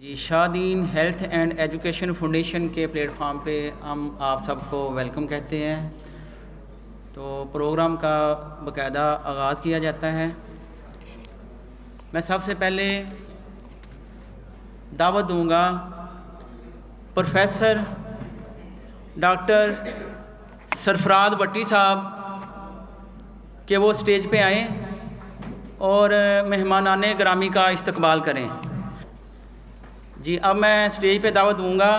G Shadin health and education foundation کے platform پہ ہم آپ سب کو ویلکم کہتے ہیں۔ تو پروگرام کا باقاعدہ آغاز کیا جاتا ہے۔ میں سب سے پہلے دعوت دوں گا پروفیسر ڈاکٹر سرفراز بٹی صاحب کہ وہ اسٹیج پہ آئیں اور مہمانان گرامی کا استقبال کریں۔ جی اب میں اسٹیج پہ دعوت دوں گا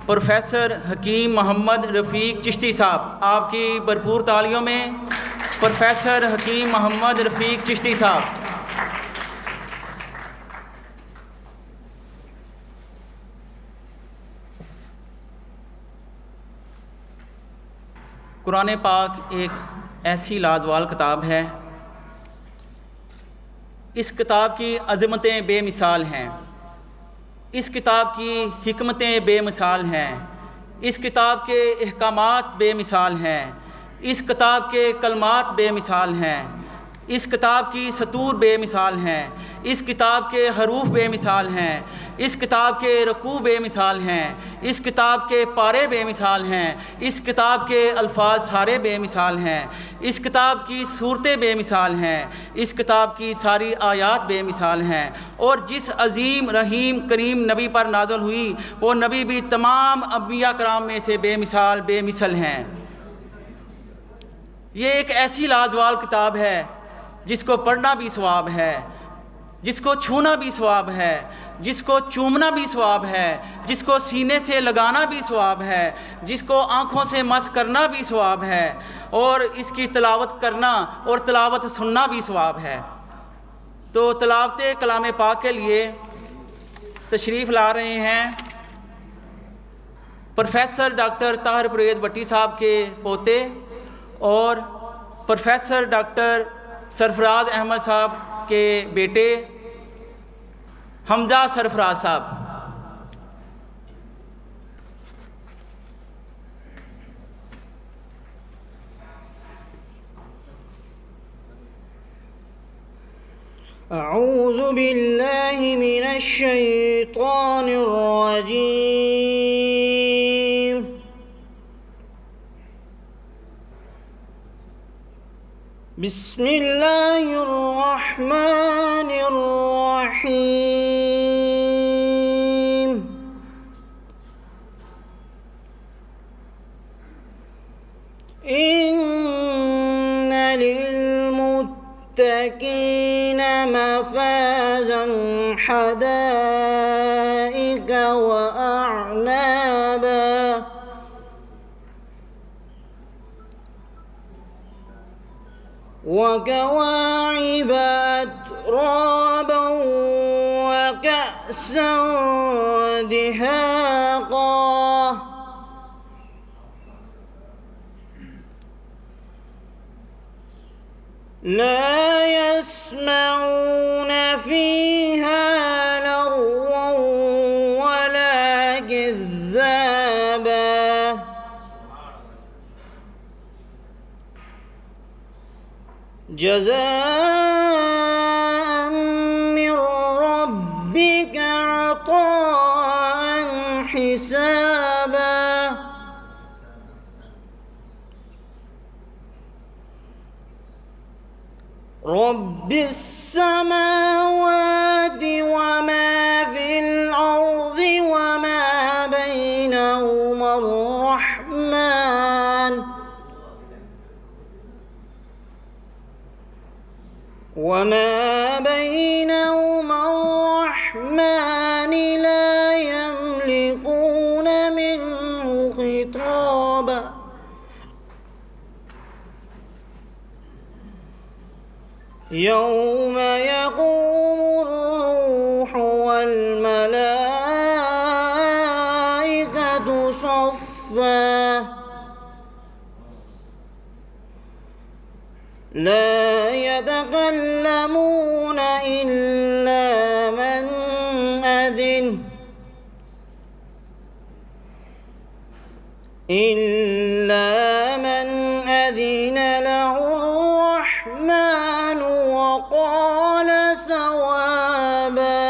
پروفیسر حکیم محمد رفیق چشتی صاحب۔ آپ کی بھرپور تالیوں میں پروفیسر حکیم محمد رفیق چشتی صاحب۔ قرآن پاک ایک ایسی لازوال کتاب ہے، اس کتاب کی عظمتیں بے مثال ہیں، اس کتاب کی حکمتیں بے مثال ہیں، اس کتاب کے احکامات بے مثال ہیں، اس کتاب کے کلمات بے مثال ہیں، اس کتاب کی سطور بے مثال ہیں، اس کتاب کے حروف بے مثال ہیں، اس کتاب کے رکوع بے مثال ہیں، اس کتاب کے پارے بے مثال ہیں، اس کتاب کے الفاظ سارے بے مثال ہیں، اس کتاب کی صورتیں بے مثال ہیں، اس کتاب کی ساری آیات بے مثال ہیں، اور جس عظیم رحیم کریم نبی پر نازل ہوئی وہ نبی بھی تمام انبیاء کرام میں سے بے مثال بے مثل ہیں۔ یہ ایک ایسی لازوال کتاب ہے جس کو پڑھنا بھی ثواب ہے، جس کو چھونا بھی ثواب ہے، جس کو چومنا بھی ثواب ہے، جس کو سینے سے لگانا بھی ثواب ہے، جس کو آنکھوں سے مس کرنا بھی ثواب ہے، اور اس کی تلاوت کرنا اور تلاوت سننا بھی ثواب ہے۔ تو تلاوت کلام پاک کے لیے تشریف لا رہے ہیں پروفیسر ڈاکٹر طاہر پرویز بٹی صاحب کے پوتے اور پروفیسر ڈاکٹر سرفراز احمد صاحب کے بیٹے حمزہ سرفراز صاحب۔ اعوذ باللہ من الشیطان الرجیم۔ بسم اللہ الرحمن الرحیم۔ ان للمتقین مفازا حدائق واعنابا وكواعب أترابا وكأسا دهاقا لا يسمعون فيها لغوا ولا كذابا جزاء من ربك عطاء حسابا رب السماوات وما في الأرض وما بينهما الرحمن وما بينهما الرحمن لا يملكون منه خطابا يوم يقوم الروح والملائكة صفا لا يتكلمون إلا من أذن له الرحمن وقال صوابا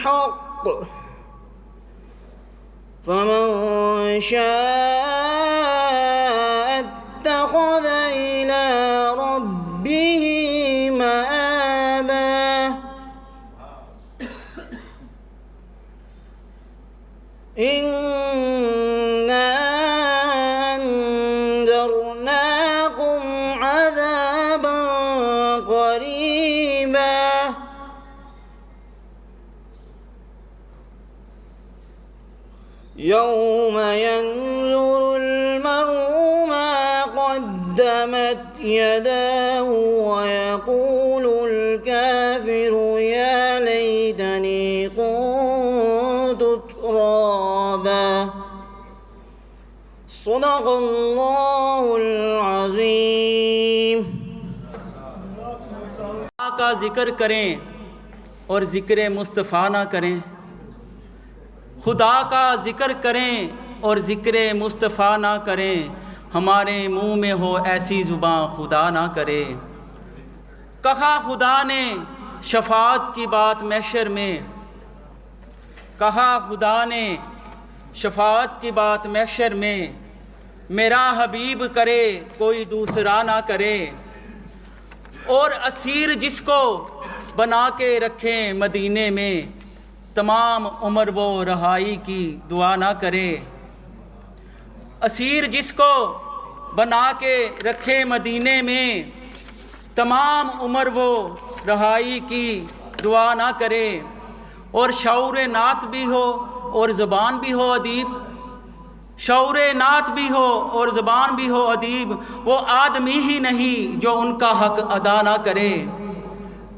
الحق فمن شاء اتخذ إلى ربه مآبا إنا أنذرناكم عذابا قريبا يوم ينظر المرء ما قدمت يداه ويقول الكافر يا ليتني كنت ترابا صدق الله العظيم. خدا کا ذکر کریں اور ذکر مصطفیٰ نہ کریں، خدا کا ذکر کریں اور ذکر مصطفیٰ نہ کریں، ہمارے منہ میں ہو ایسی زباں خدا نہ کرے. کہا خدا نے شفاعت کی بات محشر میں، کہا خدا نے شفاعت کی بات محشر میں، میرا حبیب کرے کوئی دوسرا نہ کرے. اور اسیر جس کو بنا کے رکھیں مدینے میں، تمام عمر وہ رہائی کی دعا نہ کرے. اسیر جس کو بنا کے رکھے مدینے میں، تمام عمر وہ رہائی کی دعا نہ کرے. اور شعور نعت بھی ہو اور زبان بھی ہو ادیب، شعور نعت بھی ہو اور زبان بھی ہو ادیب، وہ آدمی ہی نہیں جو ان کا حق ادا نہ کرے.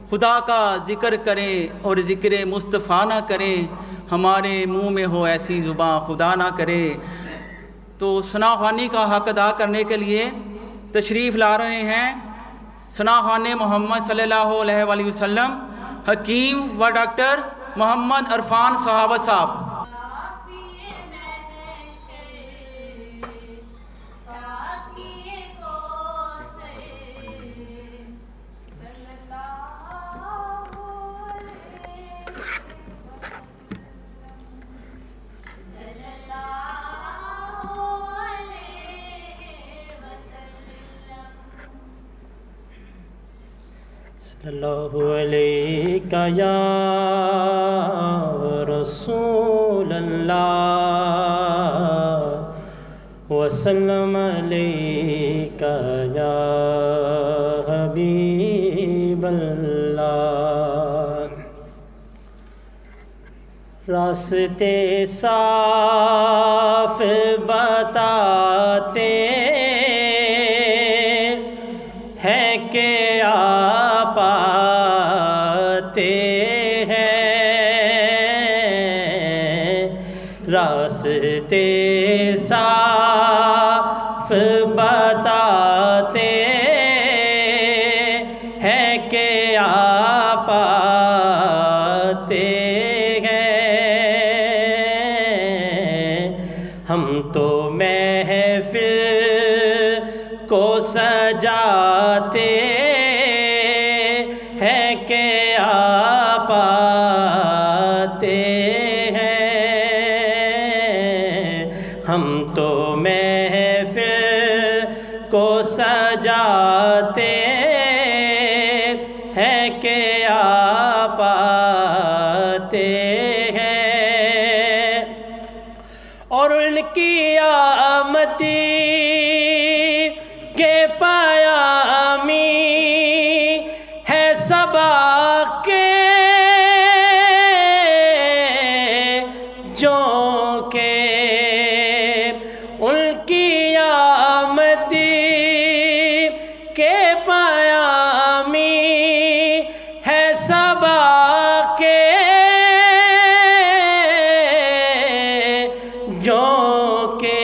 خدا کا ذکر کریں اور ذکر مصطفیٰ نہ کریں، ہمارے منہ میں ہو ایسی زباں خدا نہ کرے. تو ثنا خوانی کا حق ادا کرنے کے لیے تشریف لا رہے ہیں ثنا خوان محمد صلی اللہ علیہ وآلہ وسلم حکیم و ڈاکٹر محمد عرفان صحابہ صاحب. صلی اللہ علیہ یا رسول اللہ وسلم علیک یا حبیب اللہ. راستے صاف بتاتے ہیں کہ آپ آتے ہیں، راستے صاف بتاتے ہیں کہ آپ آتے ہیں. ہم تو محفل کو سجاتے ہیں کہ آپ آتے ہیں. ہم تو محفل کو سجاتے ہیں کہ آپ آتے ہیں. اور ان کی آمدی کے پیامی ہے صبا کے جو کہ ان کی آمدی کے پیامی ہے صبا کے جو کہ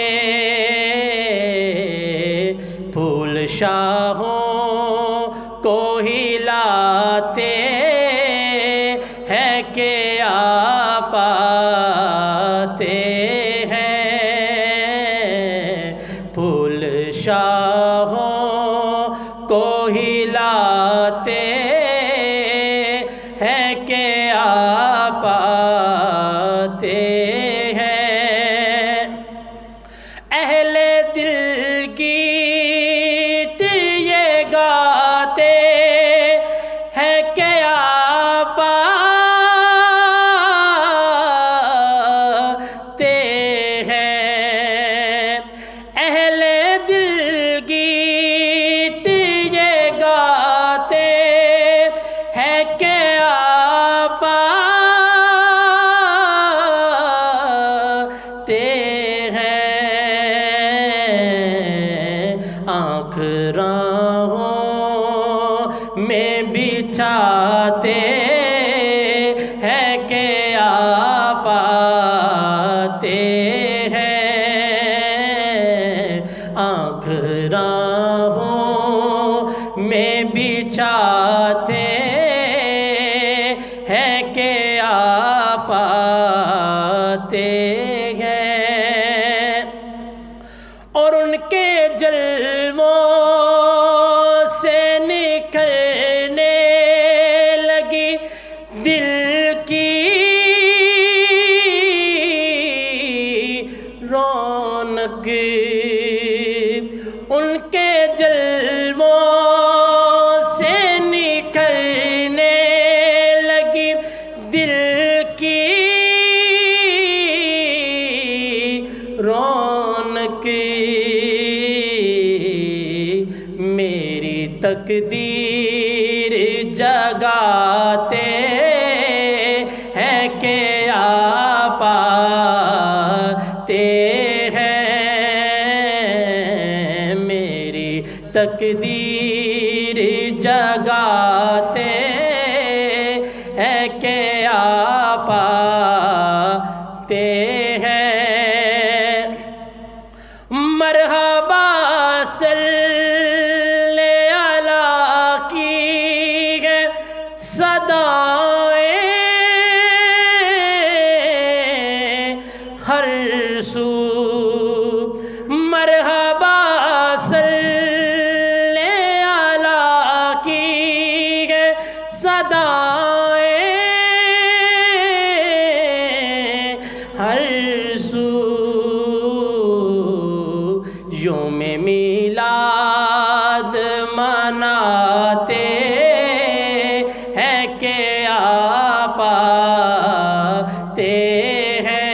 پھول شاہوں کو ہلاتے ہیں کہ آپ آتے ہیں. پھول شاہوں کو ہلاتے ہیں کہ آپ چاہتے ہیں کہ آپ آتے ہیں، آنکھ راہوں میں بھی چاہتے ہیں کہ آپ آتے ہیں، اور ان کے جلووں سے نکلنے لگی دل کی رونق، ان کے جلووں سے نکلنے لگی دل کی رونق، میری تقدیر جگاتے ہیں کہ آپ آتے ہیں، میری تقدیر جگاتے ہیں کہ آپ آتے ہیں، مرحبا صلی اللہ کی ہے صدائیں ہر سو، مرحبا صلی اللہ کی ہے صدائیں ہر سو، یوم میلاد مناتے ہیں کہ آپ آتے ہیں،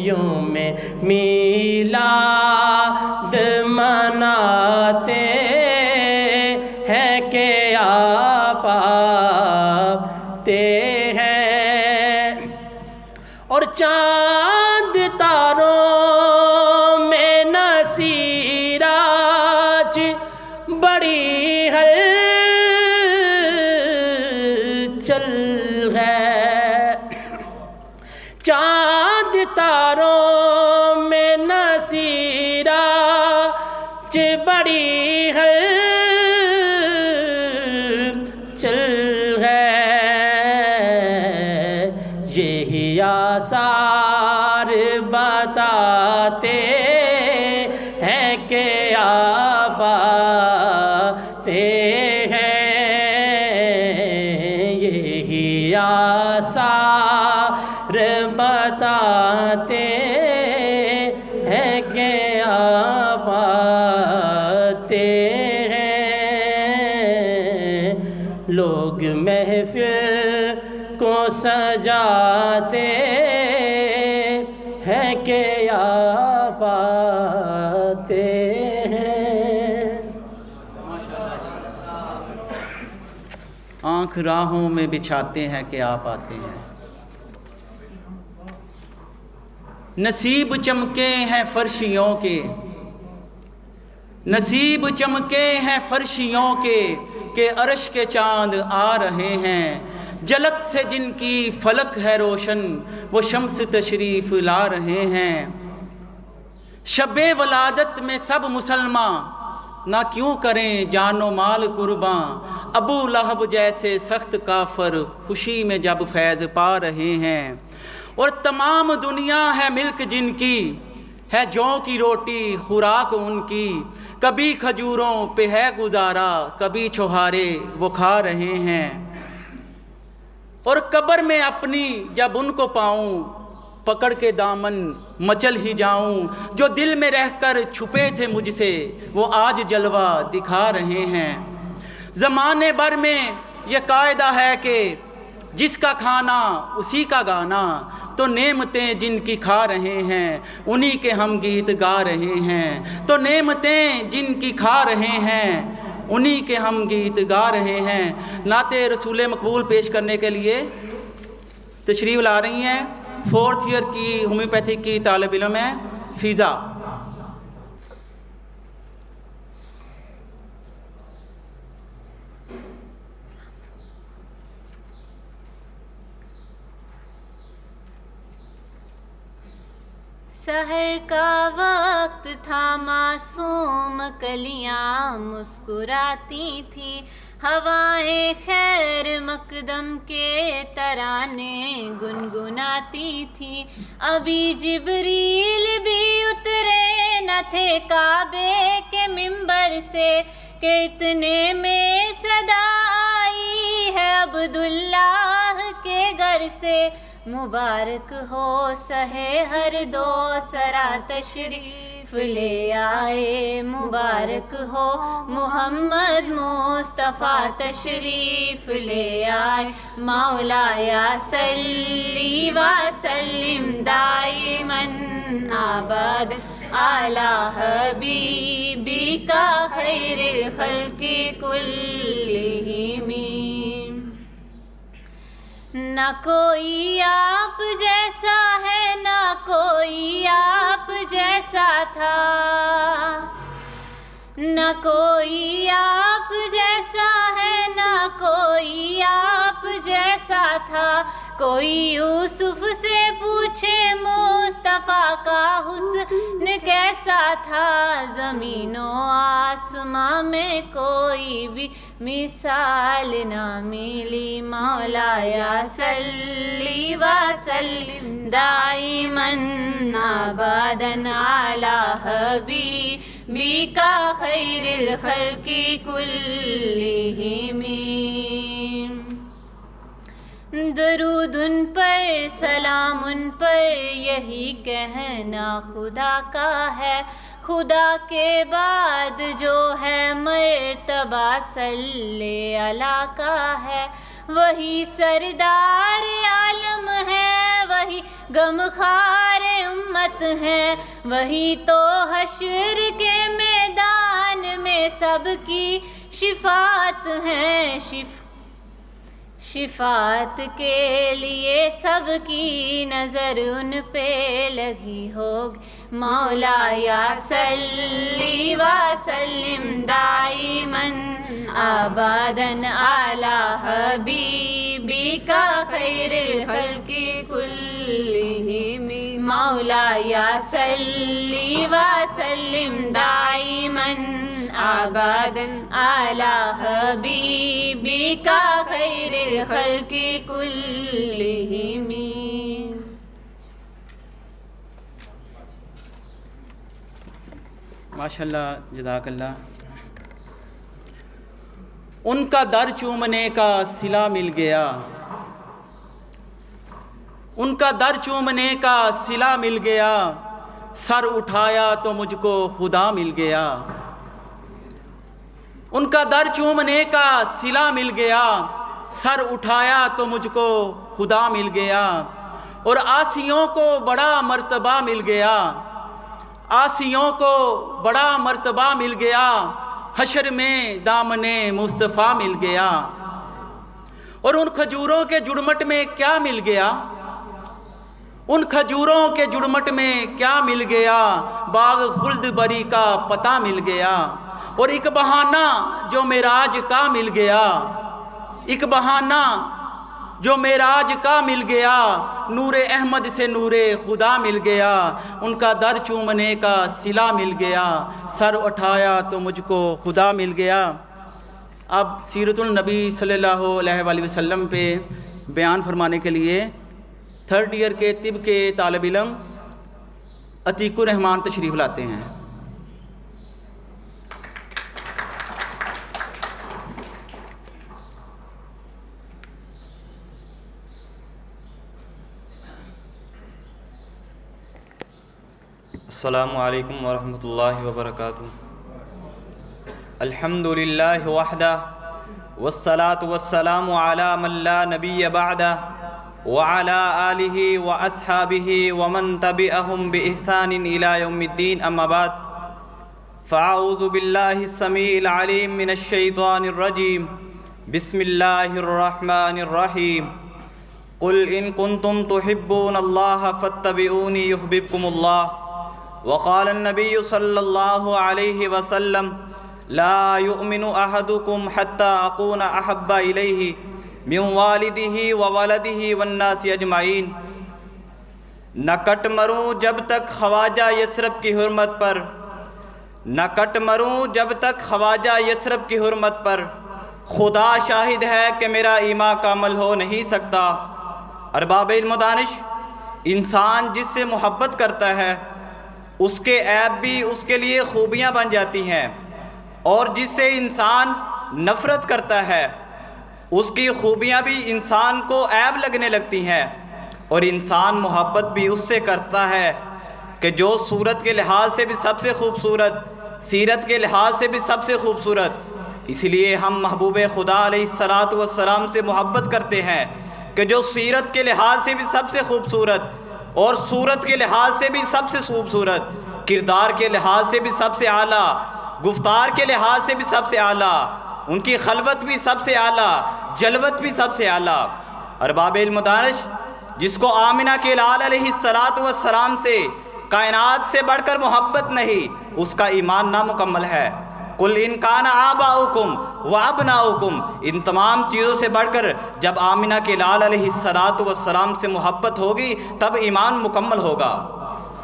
یوم میلاد مناتے ہیں کہ آپ آتے ہیں، اور چاند تاروں میں نصیراج بڑی ہلچل ہے، چاند تاروں میں نصیراج بڑی ہلچل ہے، یہی آثار بتاتے ہیں کہ آپ آتے ہیں، یہی آثار بتاتے ہیں کہ آپ آتے ہیں، لوگ محفل کو سجاتے ہیں کہ آپ آتے ہیں، آنکھ راہوں میں بچھاتے ہیں کہ آپ آتے ہیں، نصیب چمکے ہیں فرشیوں کے، نصیب چمکے ہیں فرشیوں کے کہ عرش کے چاند آ رہے ہیں، جلک سے جن کی فلک ہے روشن وہ شمس تشریف لا رہے ہیں، شب ولادت میں سب مسلمان نہ کیوں کریں جان و مال قرباں، ابو لہب جیسے سخت کافر خوشی میں جب فیض پا رہے ہیں، اور تمام دنیا ہے ملک جن کی ہے جو کی روٹی خوراک ان کی، کبھی کھجوروں پہ ہے گزارا کبھی چھوہارے وہ کھا رہے ہیں، اور قبر میں اپنی جب ان کو پاؤں پکڑ کے دامن مچل ہی جاؤں، جو دل میں رہ کر چھپے تھے مجھ سے وہ آج جلوہ دکھا رہے ہیں، زمانے بھر میں یہ قاعدہ ہے کہ جس کا کھانا اسی کا گانا، تو نعمتیں جن کی کھا رہے ہیں انہی کے ہم گیت گا رہے ہیں، تو نعمتیں جن کی کھا رہے ہیں انہی کے ہم گیت گا رہے ہیں۔ نعت رسول مقبول پیش کرنے کے لیے تشریف لا رہی ہیں 4th ایئر کی ہومیوپیتھک کی طالب علم ہے فضا۔ سحر کا وقت تھا، معصوم کلیاں مسکراتی تھی، ہوائیں خیر مقدم کے ترانے گنگناتی تھی۔ ابھی جبریل بھی اترے نہ تھے کعبے کے منبر سے کہ اتنے میں صدا آئی ہے عبداللہ کے گھر سے۔ مبارک ہو سہے ہر دو سرا تشریف لے آئے، مبارک ہو محمد مصطفیٰ تشریف لے آئے۔ مولایا صلی وسلم دائماً ابد علی حبیبک خیر الخلق کلہم۔ نہ کوئی آپ جیسا ہے، نہ کوئی آپ جیسا تھا، نہ کوئی آپ جیسا ہے، نہ کوئی آپ جیسا تھا۔ کوئی یوسف سے پوچھے مصطفیٰ کا حسن کیسا تھا، زمین و آسماں میں کوئی بھی مثال نہ ملی۔ مولایا صلی وسلم دائماً ابداً علی حبیبک خیر الخلق کلہم۔ درود ان پر، سلام ان پر، یہی کہنا خدا کا ہے۔ خدا کے بعد جو ہے مرتبہ صلی اللہ کا ہے، وہی سردار عالم ہے، وہی غمخوار امت ہے، وہی تو حشر کے میدان میں سب کی شفاعت ہے۔ شفاعت کے لیے سب کی نظر ان پہ لگی ہوگی۔ مولایا صلی وسلم دائماً ابداً علی حبیبک خیر الخلق کلہم۔ مولایا صلی وسلم دائماً ابداً علی حبیبک خیر الخلق کلہم۔ ماشاءاللہ، جزاک اللہ۔ ان کا در چومنے کا صلہ مل گیا، ان کا در چومنے کا صلہ مل گیا، سر اٹھایا تو مجھ کو خدا مل گیا۔ ان کا در چومنے کا صلہ مل گیا، سر اٹھایا تو مجھ کو خدا مل گیا۔ اور عاصیوں کو بڑا مرتبہ مل گیا، عاصیوں کو بڑا مرتبہ مل گیا، حشر میں دامن مصطفیٰ مل گیا۔ اور ان کھجوروں کے جڑمٹ میں کیا مل گیا، ان کھجوروں کے جڑمٹ میں کیا مل گیا، باغ خلد بری کا پتہ مل گیا۔ اور ایک بہانہ جو معراج کا مل گیا، ایک بہانہ جو معراج کا مل گیا، نور احمد سے نور خدا مل گیا۔ ان کا در چومنے کا صلہ مل گیا، سر اٹھایا تو مجھ کو خدا مل گیا۔ اب سیرت النبی صلی اللہ علیہ وآلہ وسلم پہ بیان فرمانے کے لیے 3rd ایئر کے طب کے طالب علم عتیق الرحمان تشریف لاتے ہیں۔ السلام علیکم ورحمۃ اللہ وبرکاتہ۔ الحمد للہ وحدہ والصلاة والسلام علی من لا نبی بعدہ وعلی آلہ واصحابہ ومن تبعہم بإحسان الی یوم الدین، اما بعد فاعوذ باللہ السمیع العلیم من الشیطان الرجیم، بسم اللہ الرحمن الرحیم۔ قل ان کنتم تحبون اللہ فاتبعونی یحببکم اللہ۔ وقال النبی صلی اللہ علیہ وسلم لا یؤمن احدکم حتی اکون احب الیہ من والدہ وولدہ والناس اجمعین۔ نہ کٹ مروں جب تک خواجہ یثرب کی حرمت پر، نہ کٹ مروں جب تک خواجہ یثرب کی حرمت پر، خدا شاہد ہے کہ میرا ایمان کامل ہو نہیں سکتا۔ ارباب علم و دانش، انسان جس سے محبت کرتا ہے اس کے عیب بھی اس کے لیے خوبیاں بن جاتی ہیں، اور جس سے انسان نفرت کرتا ہے اس کی خوبیاں بھی انسان کو عیب لگنے لگتی ہیں، اور انسان محبت بھی اس سے کرتا ہے کہ جو صورت کے لحاظ سے بھی سب سے خوبصورت، سیرت کے لحاظ سے بھی سب سے خوبصورت۔ اس لیے ہم محبوب خدا علیہ السلام سے محبت کرتے ہیں کہ جو سیرت کے لحاظ سے بھی سب سے خوبصورت، اور صورت کے لحاظ سے بھی سب سے خوبصورت، کردار کے لحاظ سے بھی سب سے اعلیٰ، گفتار کے لحاظ سے بھی سب سے اعلیٰ، ان کی خلوت بھی سب سے اعلیٰ، جلوت بھی سب سے اعلیٰ۔ ارباب علم و دانش، جس کو آمنہ کے لال علیہ السلام سے کائنات سے بڑھ کر محبت نہیں، اس کا ایمان نامکمل ہے۔ قل ان کان آباؤکم و ابناؤکم، ان تمام چیزوں سے بڑھ کر جب آمنہ کے لال علیہ السلام سے محبت ہوگی تب ایمان مکمل ہوگا۔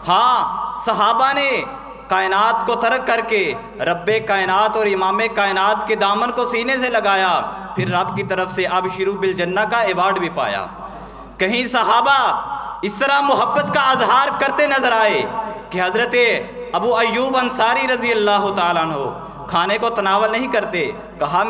ہاں، صحابہ نے کائنات کو ترک کر کے رب کائنات اور امام کائنات کے دامن کو سینے سے لگایا، پھر رب کی طرف سے ابشروا بالجنہ کا ایوارڈ بھی پایا۔ کہیں صحابہ اس طرح محبت کا اظہار کرتے نظر آئے کہ حضرت ابو ایوب انصاری رضی اللہ تعالیٰ عنہ کھانے کو تناول نہیں کرتے، کہا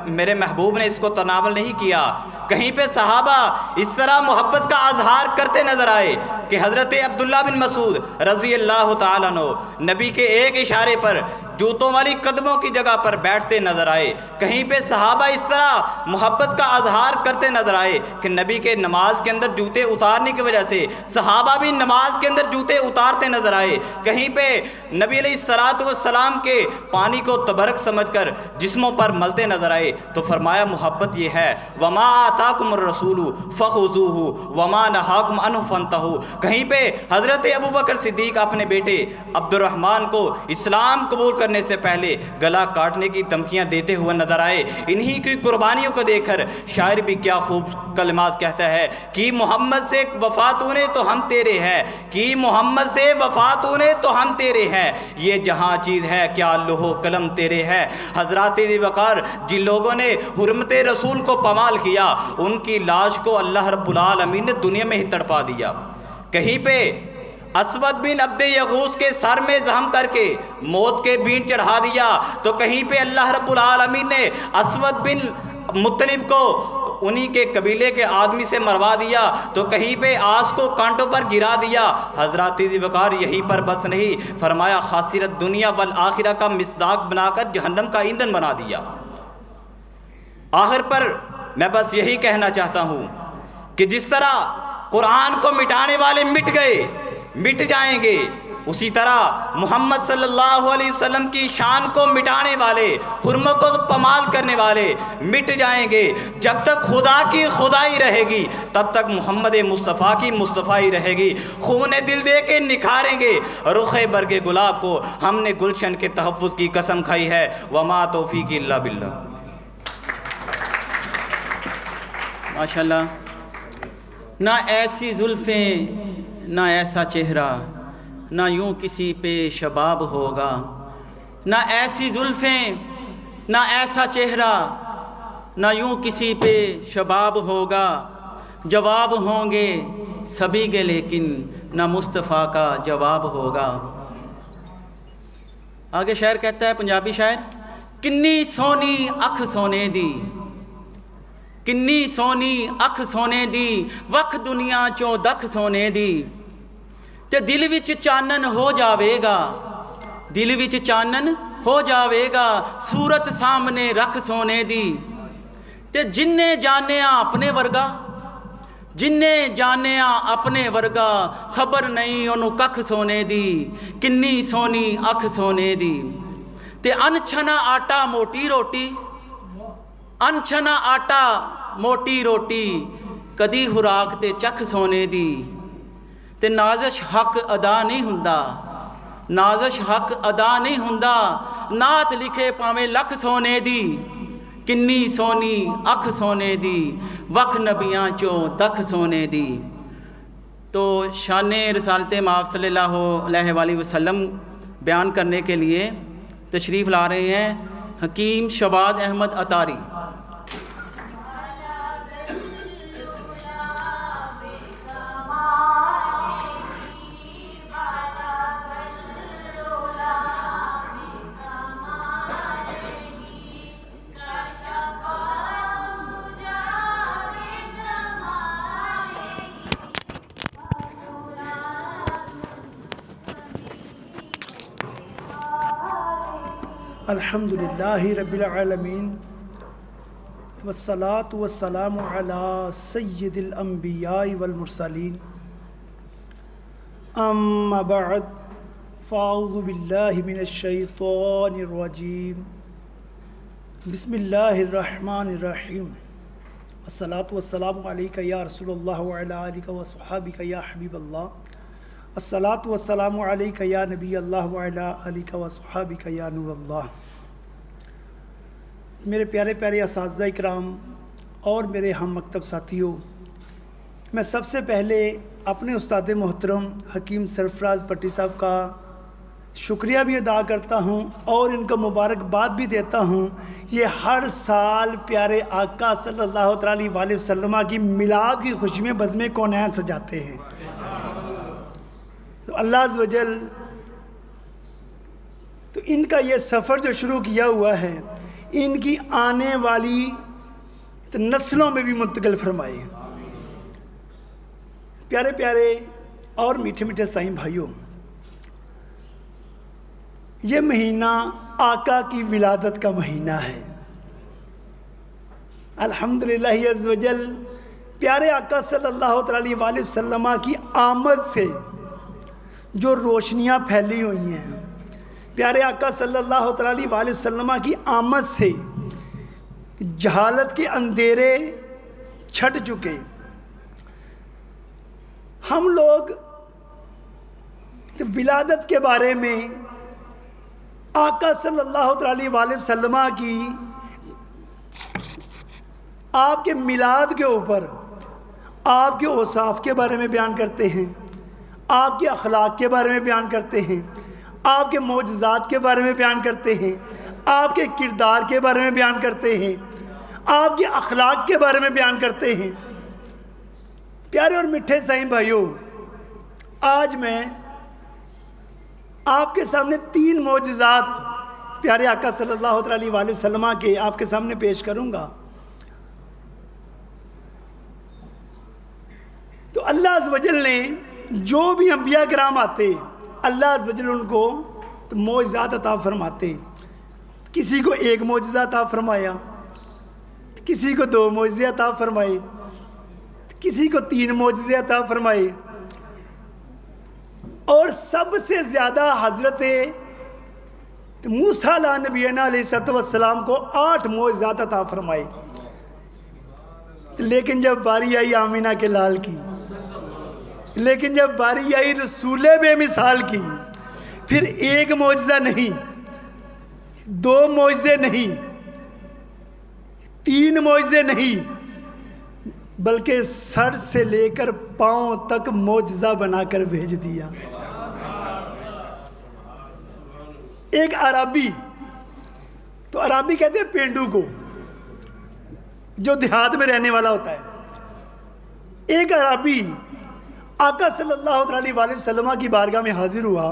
میرے محبوب نے اس کو تناول نہیں کیا۔ کہیں پہ صحابہ اس طرح محبت کا اظہار کرتے نظر آئے کہ حضرت عبداللہ بن مسعود رضی اللہ تعالیٰ عنہ نبی کے ایک اشارے پر جوتوں والی قدموں کی جگہ پر بیٹھتے نظر آئے۔ کہیں پہ صحابہ اس طرح محبت کا اظہار کرتے نظر آئے کہ نبی کے نماز کے اندر جوتے اتارنے کی وجہ سے صحابہ بھی نماز کے اندر جوتے اتارتے نظر آئے۔ کہیں پہ نبی علیہ السلام کے پانی کو تبرک سمجھ کر جسموں پر ملتے نظر آئے۔ تو فرمایا محبت یہ ہے، وما آتاکم الرسول فخذوہ وما نہاکم عنہ فانتہوا۔ کہیں پہ حضرت ابوبکر صدیق اپنے بیٹے عبد الرحمن کو اسلام قبول کرنے سے پہلے گلا کاٹنے کی دھمکیاں دیتے ہوئے نظر آئے۔ انہی کی قربانیوں کو دیکھ کر شاعر بھی کیا خوب کلمات کہتا ہے کہ محمد سے وفا تو نے تو ہم تیرے ہیں، کہ محمد سے وفا تو نے تو ہم تیرے ہیں، یہ جہاں چیز ہے کیا لوح و قلم تیرے ہے۔ حضرات ذی وقار جن لوگوں نے حرمت رسول کو پامال کیا، ان کی لاش کو اللہ رب العالمین نے دنیا میں ہی تڑپا دیا۔ کہیں پہ اسود بن عبد یغوث کے سر میں زخم کر کے موت کے بین چڑھا دیا، تو کہیں پہ اللہ رب العالمین نے اسود بن مطلب کو انہی کے قبیلے کے آدمی سے مروا دیا، تو کہیں پہ آس کو کانٹوں پر گرا دیا۔ حضرات ذی وقار یہیں پر بس نہیں، فرمایا خاسرت دنیا والآخرہ کا مصداق بنا کر جہنم کا ایندھن بنا دیا۔ آخر پر میں بس یہی کہنا چاہتا ہوں کہ جس طرح قرآن کو مٹانے والے مٹ گئے، مٹ جائیں گے، اسی طرح محمد صلی اللہ علیہ وسلم کی شان کو مٹانے والے، حرمت کو پامال کرنے والے مٹ جائیں گے۔ جب تک خدا کی خدائی رہے گی تب تک محمد مصطفیٰ کی مصطفیٰ رہے گی۔ خون دل دے کے نکھاریں گے رخ برگ گلاب کو، ہم نے گلشن کے تحفظ کی قسم کھائی ہے۔ وما توفیقی الا باللہ۔ ماشاءاللہ، نہ ایسی زلفیں نہ ایسا چہرہ، نہ یوں کسی پہ شباب ہوگا، نہ ایسی زلفیں نہ ایسا چہرہ، نہ یوں کسی پہ شباب ہوگا، جواب ہوں گے سبھی کے لیکن نہ مصطفیٰ کا جواب ہوگا۔ آگے شاعر کہتا ہے، پنجابی شاعر، کنی سونی اکھ سونے دی، کنی سونی اکھ سونے دی، وکھ دنیا چوں دکھ سونے دی، تے دل وچ چانن ہو جاوے گا، دل وچ چانن ہو جاوے گا، صورت سامنے رکھ سونے دی، تے جننے جانیا اپنے ورگا، جننے جانیا اپنے ورگا، خبر نہیں انہوں ککھ سونے دی، کنی سونی اکھ سونے دی، تے انچھنا آٹا موٹی روٹی، انچھنا آٹا موٹی روٹی، کدی خوراک تے چکھ سونے دی، تے نازش حق ادا نہیں ہوندا، نازش حق ادا نہیں ہوندا، نعت لکھے پاویں لکھ سونے دی، کنی سونی اکھ سونے دی، وکھ نبیاں چوں دکھ سونے دی۔ تو تو شان رسالت مآب صلی اللہ علیہ وآلہ وسلم بیان کرنے کے لیے تشریف لا رہے ہیں حکیم شہباز احمد عطاری۔ الحمدللہ رب العالمین والصلاة والسلام علی سید الانبیاء والمرسلین اما بعد فاعوذ باللہ من الشیطان الرجیم بسم اللہ الرحمن الرحیم الصلاة والسلام علیکہ یا رسول اللہ وعلی آلہ وصحابہ یا حبیب اللہ الصلاۃ والسلام علیکہ یا نبی اللہ وعلی آلہ وصحابہ یا نور اللہ۔ میرے پیارے پیارے اساتذہ اکرام اور میرے ہم مکتب ساتھیوں، میں سب سے پہلے اپنے استاد محترم حکیم سرفراز پٹی صاحب کا شکریہ بھی ادا کرتا ہوں اور ان کو مبارکباد بھی دیتا ہوں۔ یہ ہر سال پیارے آقا صلی اللہ تعالی علیہ وسلم کی میلاد کی خوشی میں بزم کونین سجاتے ہیں۔ تو اللہ عز و جل تو ان کا یہ سفر جو شروع کیا ہوا ہے ان کی آنے والی نسلوں میں بھی منتقل فرمائے۔ پیارے پیارے اور میٹھے میٹھے سائیں بھائیوں، یہ مہینہ آقا کی ولادت کا مہینہ ہے۔ الحمدللہ عز و جل پیارے آقا صلی اللہ تعالی علیہ وسلم کی آمد سے جو روشنیاں پھیلی ہوئی ہیں، پیارے آقا صلی اللہ تعالی علیہ وسلم کی آمد سے جہالت کے اندھیرے چھٹ چکے۔ ہم لوگ ولادت کے بارے میں آقا صلی اللہ تعالی علیہ وسلم کی آپ کے میلاد کے اوپر آپ کے اوصاف کے بارے میں بیان کرتے ہیں، آپ کے اخلاق کے بارے میں بیان کرتے ہیں، آپ کے معجزات کے بارے میں بیان کرتے ہیں، آپ کے کردار کے بارے میں بیان کرتے ہیں، آپ کے اخلاق کے بارے میں بیان کرتے ہیں۔ پیارے اور میٹھے سائیں بھائیوں، آج میں آپ کے سامنے 3 معجزات پیارے آقا صلی اللہ تعالی علیہ وسلم کے آپ کے سامنے پیش کروں گا۔ تو اللہ عز و جل نے جو بھی انبیاء کرام آتے اللہ عز و جل ان کو معجزات عطا فرماتے۔ کسی کو 1 معجزہ عطا فرمایا، کسی کو 2 معجزے عطا فرمائے، کسی کو 3 معجزے عطا فرمائے، اور سب سے زیادہ حضرت موسیٰ نبینا علیہ السلام کو 8 معجزات عطا فرمائے۔ لیکن جب باری آئی آمینہ کے لال کی، لیکن جب باری آئی رسول بے مثال کی، پھر 1 معجزہ نہیں، 2 معجزے نہیں، 3 معجزے نہیں، بلکہ سر سے لے کر پاؤں تک معجزہ بنا کر بھیج دیا۔ ایک عربی، تو عربی کہتے ہیں پینڈو کو، جو دیہات میں رہنے والا ہوتا ہے۔ ایک عربی آقا صلی اللہ علیہ وسلم کی بارگاہ میں حاضر ہوا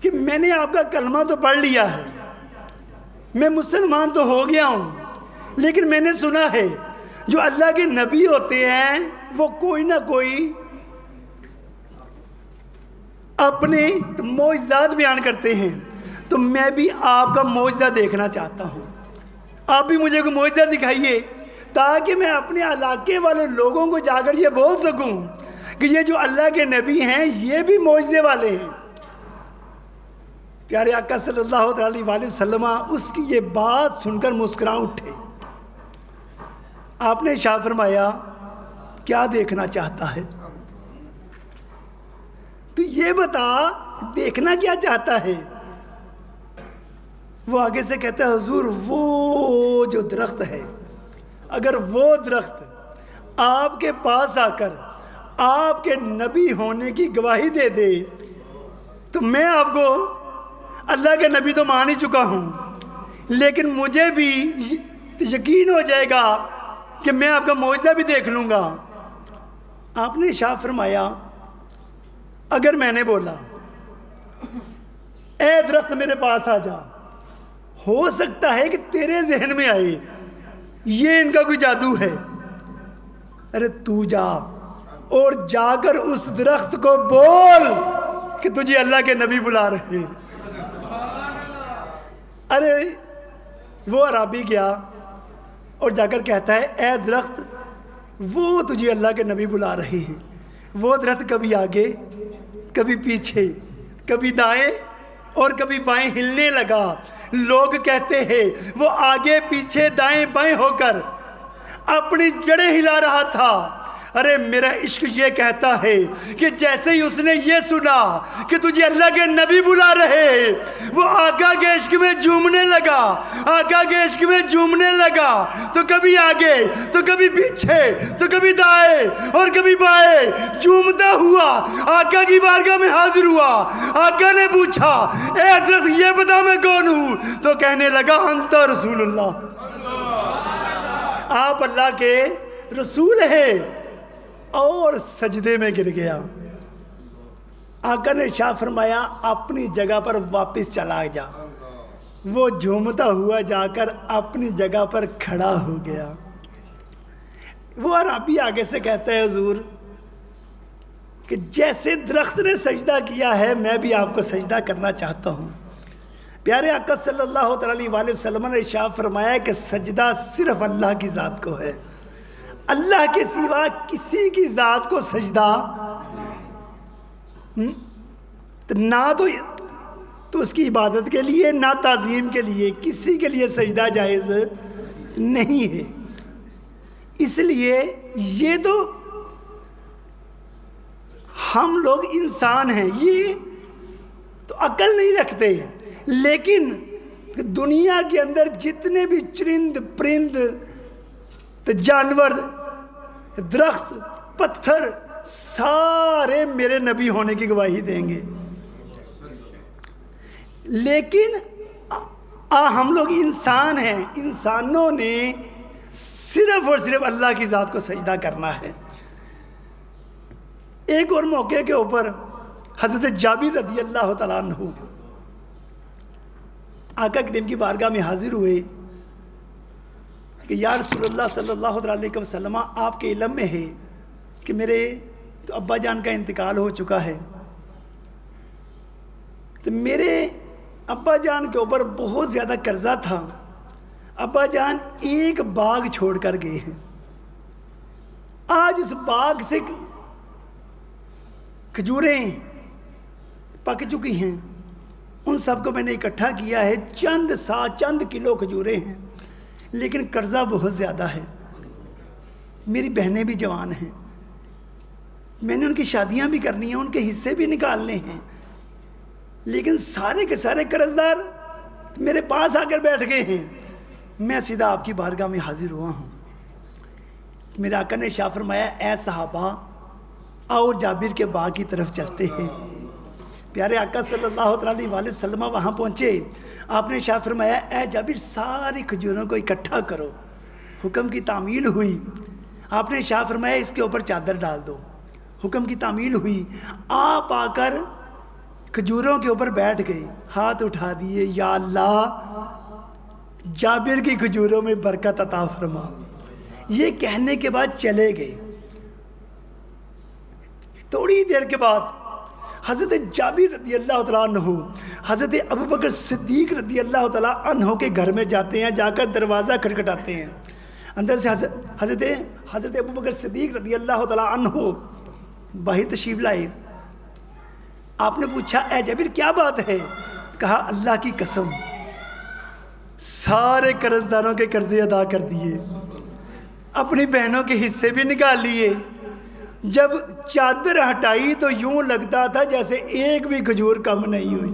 کہ میں نے آپ کا کلمہ تو پڑھ لیا ہے، میں مسلمان تو ہو گیا ہوں، لیکن میں نے سنا ہے جو اللہ کے نبی ہوتے ہیں وہ کوئی نہ کوئی اپنے معجزات بیان کرتے ہیں، تو میں بھی آپ کا معجزہ دیکھنا چاہتا ہوں۔ آپ بھی مجھے کوئی معجزہ دکھائیے تاکہ میں اپنے علاقے والے لوگوں کو جا کر یہ بول سکوں کہ یہ جو اللہ کے نبی ہیں یہ بھی معجزے والے ہیں۔ پیارے آقا صلی اللہ علیہ وسلم اس کی یہ بات سن کر مسکرا اٹھے۔ آپ نے ارشاد فرمایا کیا دیکھنا چاہتا ہے؟ تو یہ بتا دیکھنا کیا چاہتا ہے؟ وہ آگے سے کہتا ہے حضور وہ جو درخت ہے، اگر وہ درخت آپ کے پاس آ کر آپ کے نبی ہونے کی گواہی دے دے تو میں آپ کو اللہ کے نبی تو مان ہی چکا ہوں، لیکن مجھے بھی یقین ہو جائے گا کہ میں آپ کا معجزہ بھی دیکھ لوں گا۔ آپ نے ارشاد فرمایا اگر میں نے بولا اے درخت میرے پاس آ جا، ہو سکتا ہے کہ تیرے ذہن میں آئے یہ ان کا کوئی جادو ہے، ارے تو جا اور جا کر اس درخت کو بول کہ تجھے اللہ کے نبی بلا رہے ہیں۔ ارے وہ عربی گیا اور جا کر کہتا ہے اے درخت وہ تجھے اللہ کے نبی بلا رہے ہیں۔ وہ درخت کبھی آگے کبھی پیچھے کبھی دائیں اور کبھی بائیں ہلنے لگا۔ لوگ کہتے ہیں وہ آگے پیچھے دائیں بائیں ہو کر اپنی جڑیں ہلا رہا تھا۔ ارے میرا عشق یہ کہتا ہے کہ جیسے ہی اس نے یہ سنا کہ تجھے اللہ کے نبی بلا رہے ہیں، وہ آقا کے عشق میں جھومنے لگا، آقا کے عشق میں جھومنے لگا، تو کبھی آگے تو کبھی پیچھے تو کبھی دائیں اور کبھی بائیں جھومتا ہوا آقا کی بارگاہ میں حاضر ہوا۔ آقا نے پوچھا اے درخت یہ بتا میں کون ہوں؟ تو کہنے لگا انت رسول اللہ، آپ اللہ کے رسول ہیں، اور سجدے میں گر گیا۔ آقا نے ارشاد فرمایا اپنی جگہ پر واپس چلا جا۔ وہ جھومتا ہوا جا کر اپنی جگہ پر کھڑا ہو گیا۔ وہ عربی آگے سے کہتا ہے حضور کہ جیسے درخت نے سجدہ کیا ہے میں بھی آپ کو سجدہ کرنا چاہتا ہوں۔ پیارے آقا صلی اللہ تعالی علیہ وسلم نے ارشاد فرمایا کہ سجدہ صرف اللہ کی ذات کو ہے، اللہ کے سوا کسی کی ذات کو سجدہ نہ تو اس کی عبادت کے لیے نہ تعظیم کے لیے کسی کے لیے سجدہ جائز نہیں ہے۔ اس لیے یہ تو ہم لوگ انسان ہیں، یہ تو عقل نہیں رکھتے، لیکن دنیا کے اندر جتنے بھی چرند پرند جانور درخت پتھر سارے میرے نبی ہونے کی گواہی دیں گے، لیکن ہم لوگ انسان ہیں، انسانوں نے صرف اور صرف اللہ کی ذات کو سجدہ کرنا ہے۔ ایک اور موقع کے اوپر حضرت جابر رضی اللہ تعالیٰ عنہ آقا کریم کی بارگاہ میں حاضر ہوئے کہ یا رسول اللہ صلی اللہ علیہ وسلم آپ کے علم میں ہے کہ میرے تو ابا جان کا انتقال ہو چکا ہے، تو میرے ابا جان کے اوپر بہت زیادہ قرضہ تھا، ابا جان ایک باغ چھوڑ کر گئے ہیں، آج اس باغ سے کھجوریں پک چکی ہیں، ان سب کو میں نے اکٹھا کیا ہے، چند کلو کھجوریں ہیں، لیکن قرضہ بہت زیادہ ہے، میری بہنیں بھی جوان ہیں، میں نے ان کی شادیاں بھی کرنی ہیں، ان کے حصے بھی نکالنے ہیں، لیکن سارے کے سارے قرض دار میرے پاس آ کر بیٹھ گئے ہیں، میں سیدھا آپ کی بارگاہ میں حاضر ہوا ہوں۔ میرے آقا نے ارشاد فرمایا اے صحابہ آؤ جابر کے باغ کی طرف چلتے ہیں۔ پیارے آقا صلی اللہ علیہ وسلم وہاں پہنچے، آپ نے ارشاد فرمایا اے جابر ساری کھجوروں کو اکٹھا کرو۔ حکم کی تعمیل ہوئی، آپ نے ارشاد فرمایا اس کے اوپر چادر ڈال دو۔ حکم کی تعمیل ہوئی، آپ آ کر کھجوروں کے اوپر بیٹھ گئے، ہاتھ اٹھا دیے، یا اللہ جابر کی کھجوروں میں برکت عطا فرما۔ یہ کہنے کے بعد چلے گئے۔ تھوڑی دیر کے بعد حضرت جابر رضی اللہ تعالیٰ عنہ حضرت ابوبکر صدیق رضی اللہ تعالیٰ عنہ کے گھر میں جاتے ہیں، جا کر دروازہ کھٹکھٹاتے ہیں، اندر سے حضرت ابوبکر صدیق رضی اللہ تعالیٰ عنہ باہر تشریف لائے۔ آپ نے پوچھا اے جابر کیا بات ہے؟ کہا اللہ کی قسم سارے قرض داروں کے قرضے ادا کر دیے، اپنی بہنوں کے حصے بھی نکال لیے، جب چادر ہٹائی تو یوں لگتا تھا جیسے ایک بھی کھجور کم نہیں ہوئی۔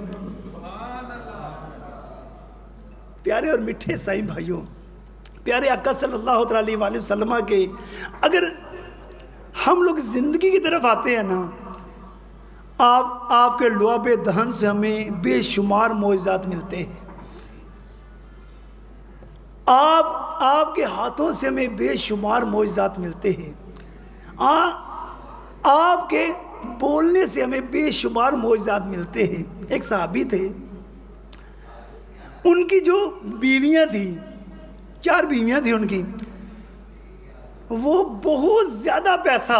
پیارے اور میٹھے سائیں بھائیوں، پیارے آقا صلی اللہ علیہ وسلم کے اگر ہم لوگ زندگی کی طرف آتے ہیں نا، آپ کے لعاب دہن سے ہمیں بے شمار معجزات ملتے ہیں، آپ کے ہاتھوں سے ہمیں بے شمار معجزات ملتے ہیں، آپ کے بولنے سے ہمیں بے شمار معجزات ملتے ہیں۔ ایک صحابی تھے، ان کی جو بیویاں تھیں، 4 بیویاں تھیں ان کی، وہ بہت زیادہ پیسہ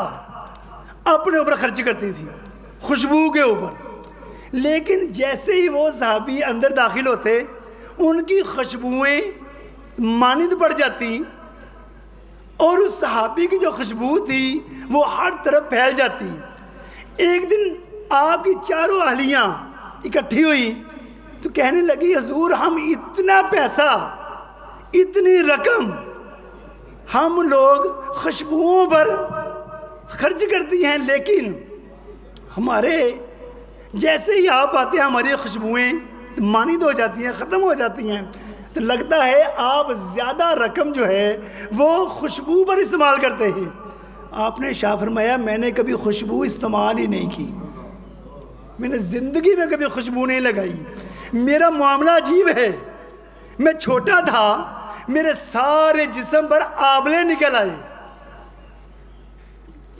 اپنے اوپر خرچ کرتی تھی، خوشبو کے اوپر، لیکن جیسے ہی وہ صحابی اندر داخل ہوتے ان کی خوشبوئیں مانند پڑ جاتی، اور اس صحابی کی جو خوشبو تھی وہ ہر طرف پھیل جاتی۔ ایک دن آپ کی 4 اہلیاں اکٹھی ہوئی تو کہنے لگی حضور ہم اتنا پیسہ، اتنی رقم ہم لوگ خوشبوؤں پر خرچ کرتی ہیں، لیکن ہمارے جیسے ہی آپ آتے ہیں ہماری خوشبوئیں مانند ہو جاتی ہیں، ختم ہو جاتی ہیں۔ تو لگتا ہے آپ زیادہ رقم جو ہے وہ خوشبو پر استعمال کرتے ہیں۔ آپ نے شاہ فرمایا میں نے کبھی خوشبو استعمال ہی نہیں کی، میں نے زندگی میں کبھی خوشبو نہیں لگائی، میرا معاملہ عجیب ہے، میں چھوٹا تھا میرے سارے جسم پر آبلے نکل آئے،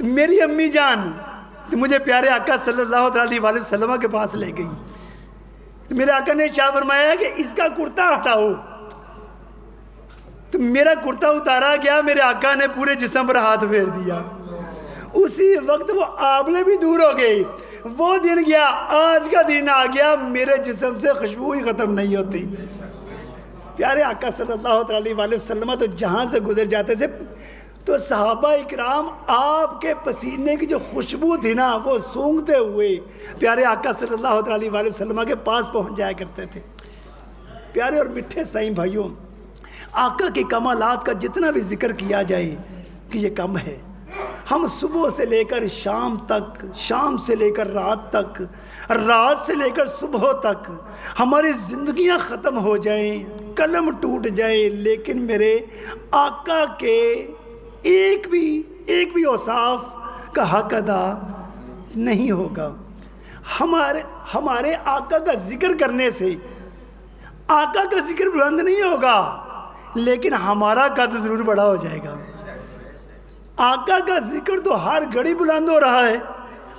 میری امی جان تو مجھے پیارے آقا صلی اللہ علیہ وآلہ وسلم کے پاس لے گئی، تو میرے آقا نے شاہ فرمایا کہ اس کا کرتا ہٹاؤ، تو میرا کرتا اتارا گیا، میرے آقا نے پورے جسم پر ہاتھ پھیر دیا، اسی وقت وہ آبلے بھی دور ہو گئی۔ وہ دن گیا، آج کا دن آ گیا، میرے جسم سے خوشبو ہی ختم نہیں ہوتی۔ پیارے آقا صلی اللہ علیہ وآلہ وسلم تو جہاں سے گزر جاتے تھے تو صحابہ اکرام آپ کے پسینے کی جو خوشبو تھی نا وہ سونگھتے ہوئے پیارے آقا صلی اللہ علیہ وآلہ وسلم کے پاس پہنچ جایا کرتے تھے۔ پیارے اور میٹھے سائیں بھائیوں، آقا کے کمالات کا جتنا بھی ذکر کیا جائے کہ یہ کم ہے۔ ہم صبح سے لے کر شام تک، شام سے لے کر رات تک، رات سے لے کر صبح تک ہماری زندگیاں ختم ہو جائیں، قلم ٹوٹ جائیں، لیکن میرے آقا کے ایک بھی اوصاف کا حق ادا نہیں ہوگا۔ ہمارے آقا کا ذکر کرنے سے آقا کا ذکر بلند نہیں ہوگا، لیکن ہمارا قد ضرور بڑا ہو جائے گا۔ آقا کا ذکر تو ہر گھڑی بلند ہو رہا ہے۔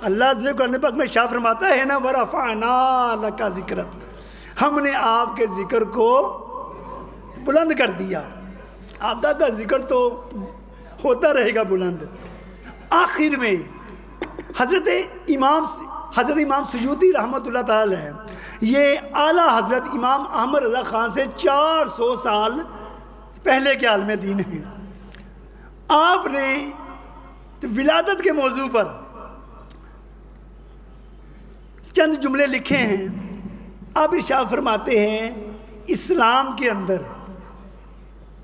اللہ ذکر کرنے پاک میں شاہ فرماتا ہے نا وَرَفَعْنَا لَكَ ذِكْرَكَ، ہم نے آپ کے ذکر کو بلند کر دیا۔ آقا کا ذکر تو ہوتا رہے گا بلند۔ آخر میں حضرت امام سیوطی رحمۃ اللہ تعالی ہے، یہ اعلیٰ حضرت امام احمد رضا خان سے 400 سال پہلے کے عالم دین ہیں۔ آپ نے ولادت کے موضوع پر چند جملے لکھے ہیں۔ آپ ارشاد فرماتے ہیں اسلام کے اندر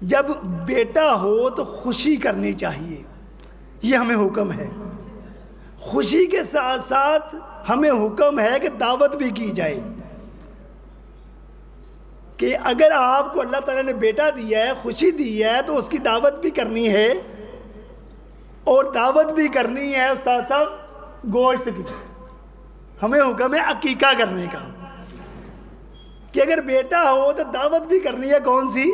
جب بیٹا ہو تو خوشی کرنی چاہیے، یہ ہمیں حکم ہے۔ خوشی کے ساتھ ساتھ ہمیں حکم ہے کہ دعوت بھی کی جائے، کہ اگر آپ کو اللہ تعالیٰ نے بیٹا دیا ہے، خوشی دی ہے، تو اس کی دعوت بھی کرنی ہے، اور دعوت بھی کرنی ہے استاد صاحب گوشت کی۔ ہمیں حکم ہے عقیقہ کرنے کا، کہ اگر بیٹا ہو تو دعوت بھی کرنی ہے، کون سی؟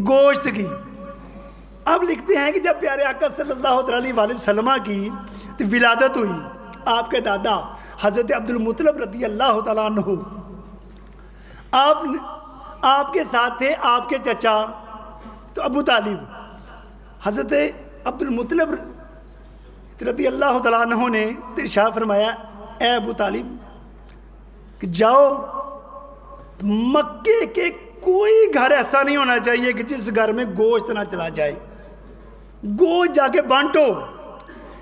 گوشت کی۔ اب لکھتے ہیں کہ جب پیارے آقا صلی اللہ علیہ وآلہ وسلم کی ولادت ہوئی، آپ کے دادا حضرت عبد المطلب رضی اللہ تعالیٰ عنہ آپ کے ساتھ تھے، آپ کے چچا تو ابو طالب۔ حضرت عبد المطلب رضی اللہ تعالیٰ عنہ نے ارشاد فرمایا اے ابو طالب کہ جاؤ، مکے کے کوئی گھر ایسا نہیں ہونا چاہیے کہ جس گھر میں گوشت نہ چلا جائے، گوشت جا کے بانٹو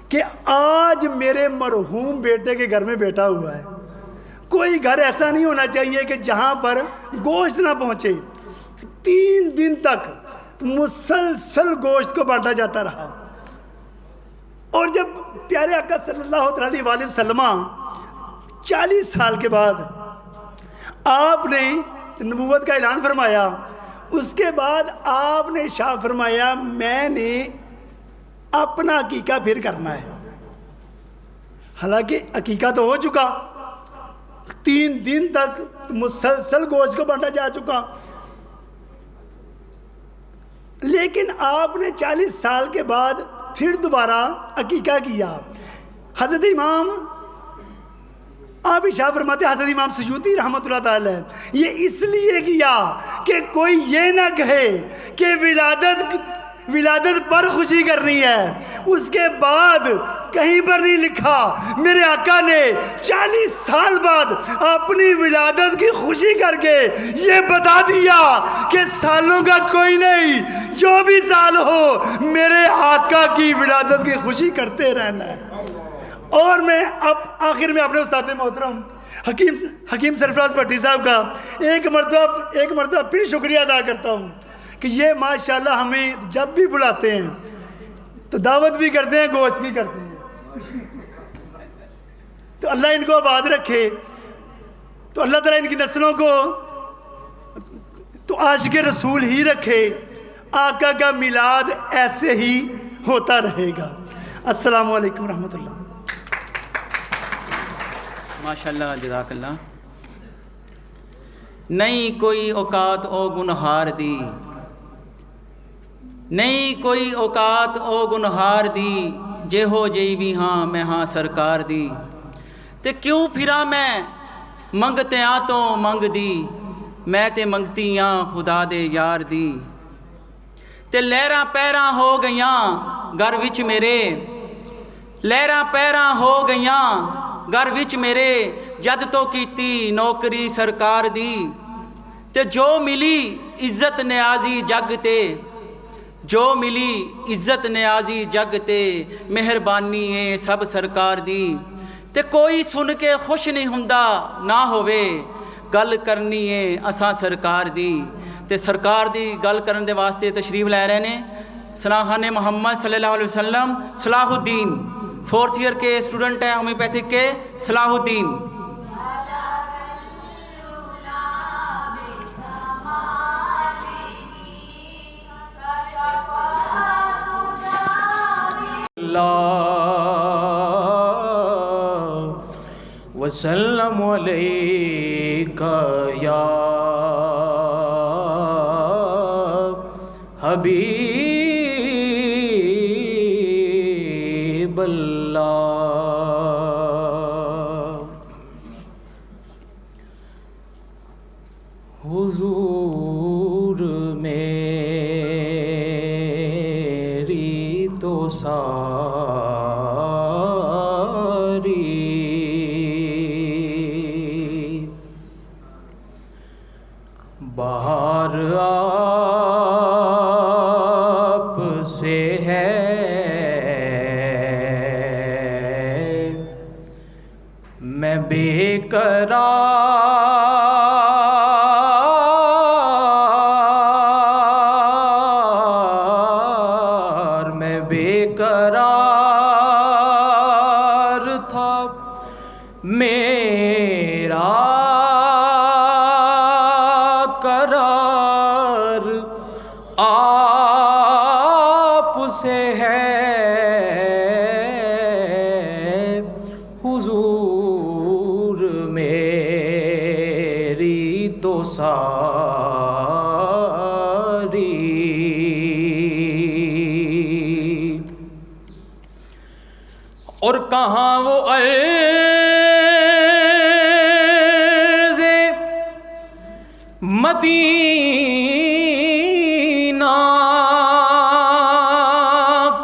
کہ آج میرے مرحوم بیٹے کے گھر میں بیٹا ہوا ہے۔ کوئی گھر ایسا نہیں ہونا چاہیے کہ جہاں پر گوشت نہ پہنچے۔ 3 دن تک مسلسل گوشت کو بانٹا جاتا رہا، اور جب پیارے آقا صلی اللہ علیہ وآلہ وسلم 40 سال کے بعد آپ نے نبوت کا اعلان فرمایا، اس کے بعد آپ نے شاہ فرمایا میں نے اپنا عقیقہ پھر کرنا ہے۔ حالانکہ عقیقہ تو ہو چکا، 3 دن تک مسلسل گوشت کو بانٹا جا چکا، لیکن آپ نے 40 سال کے بعد پھر دوبارہ عقیقہ کیا۔ حضرت امام آپ ارشاد فرماتے ہیں، حضرت امام سیوطی رحمۃ اللہ تعالی، یہ اس لیے کیا کہ کوئی یہ نہ کہے کہ ولادت پر خوشی کرنی ہے۔ اس کے بعد کہیں پر نہیں لکھا، میرے آقا نے 40 سال بعد اپنی ولادت کی خوشی کر کے یہ بتا دیا کہ سالوں کا کوئی نہیں، جو بھی سال ہو میرے آقا کی ولادت کی خوشی کرتے رہنا ہے۔ اور میں اب آخر میں اپنے استاد محترم حکیم سرفراز بھٹی صاحب کا ایک مرتبہ پھر شکریہ ادا کرتا ہوں کہ یہ ماشاءاللہ ہمیں جب بھی بلاتے ہیں تو دعوت بھی کرتے ہیں، گوشت بھی کرتے ہیں۔ تو اللہ ان کو آباد رکھے، تو اللہ تعالیٰ ان کی نسلوں کو تو عاشق رسول ہی رکھے، آقا کا میلاد ایسے ہی ہوتا رہے گا۔ السلام علیکم ورحمۃ اللہ۔ ماشاءاللہ، جزاک اللہ۔ نہیں کوئی اوقات او گنہار دی، نہیں کوئی اوقات او گنہار دی، جے ہو جئی بھی ہاں میں ہاں سرکار دی، تے کیوں پھرا میں منگتیاں تو منگ دی، میں تے منگتی ہاں خدا دے یار دی، تے لہراں پیراں ہو گئیاں گھر وچ میرے، لہراں پیراں ہو گئیاں گھر وچ میرے، جد تو کیتی نوکری سرکار دی، تے جو ملی عزت نیازی جگ تے، جو ملی عزت نیازی جگ تے، مہربانی ہے سب سرکار دی، تے کوئی سن کے خوش نہیں ہوندا نہ ہووے، گل کرنی ہے اساں سرکار دی، تے سرکار دی گل کرن دے واسطے تشریف لے رہے نے صلاح خان محمد صلی اللہ علیہ وسلم صلاح الدین، 4th ایئر کے اسٹوڈنٹ ہیں ہومیوپیتھک کے صلاح الدین۔ اللہ وسلم علیکہ یا حبیب اللہ۔ حضور میری تو ساری بہار آپ سے ہے، میں بے قرار، میں بے قرار تھا، میرا قرار آپ سے ہے، حضور میری تو ساری اور کہاں وہ عرض مدینہ،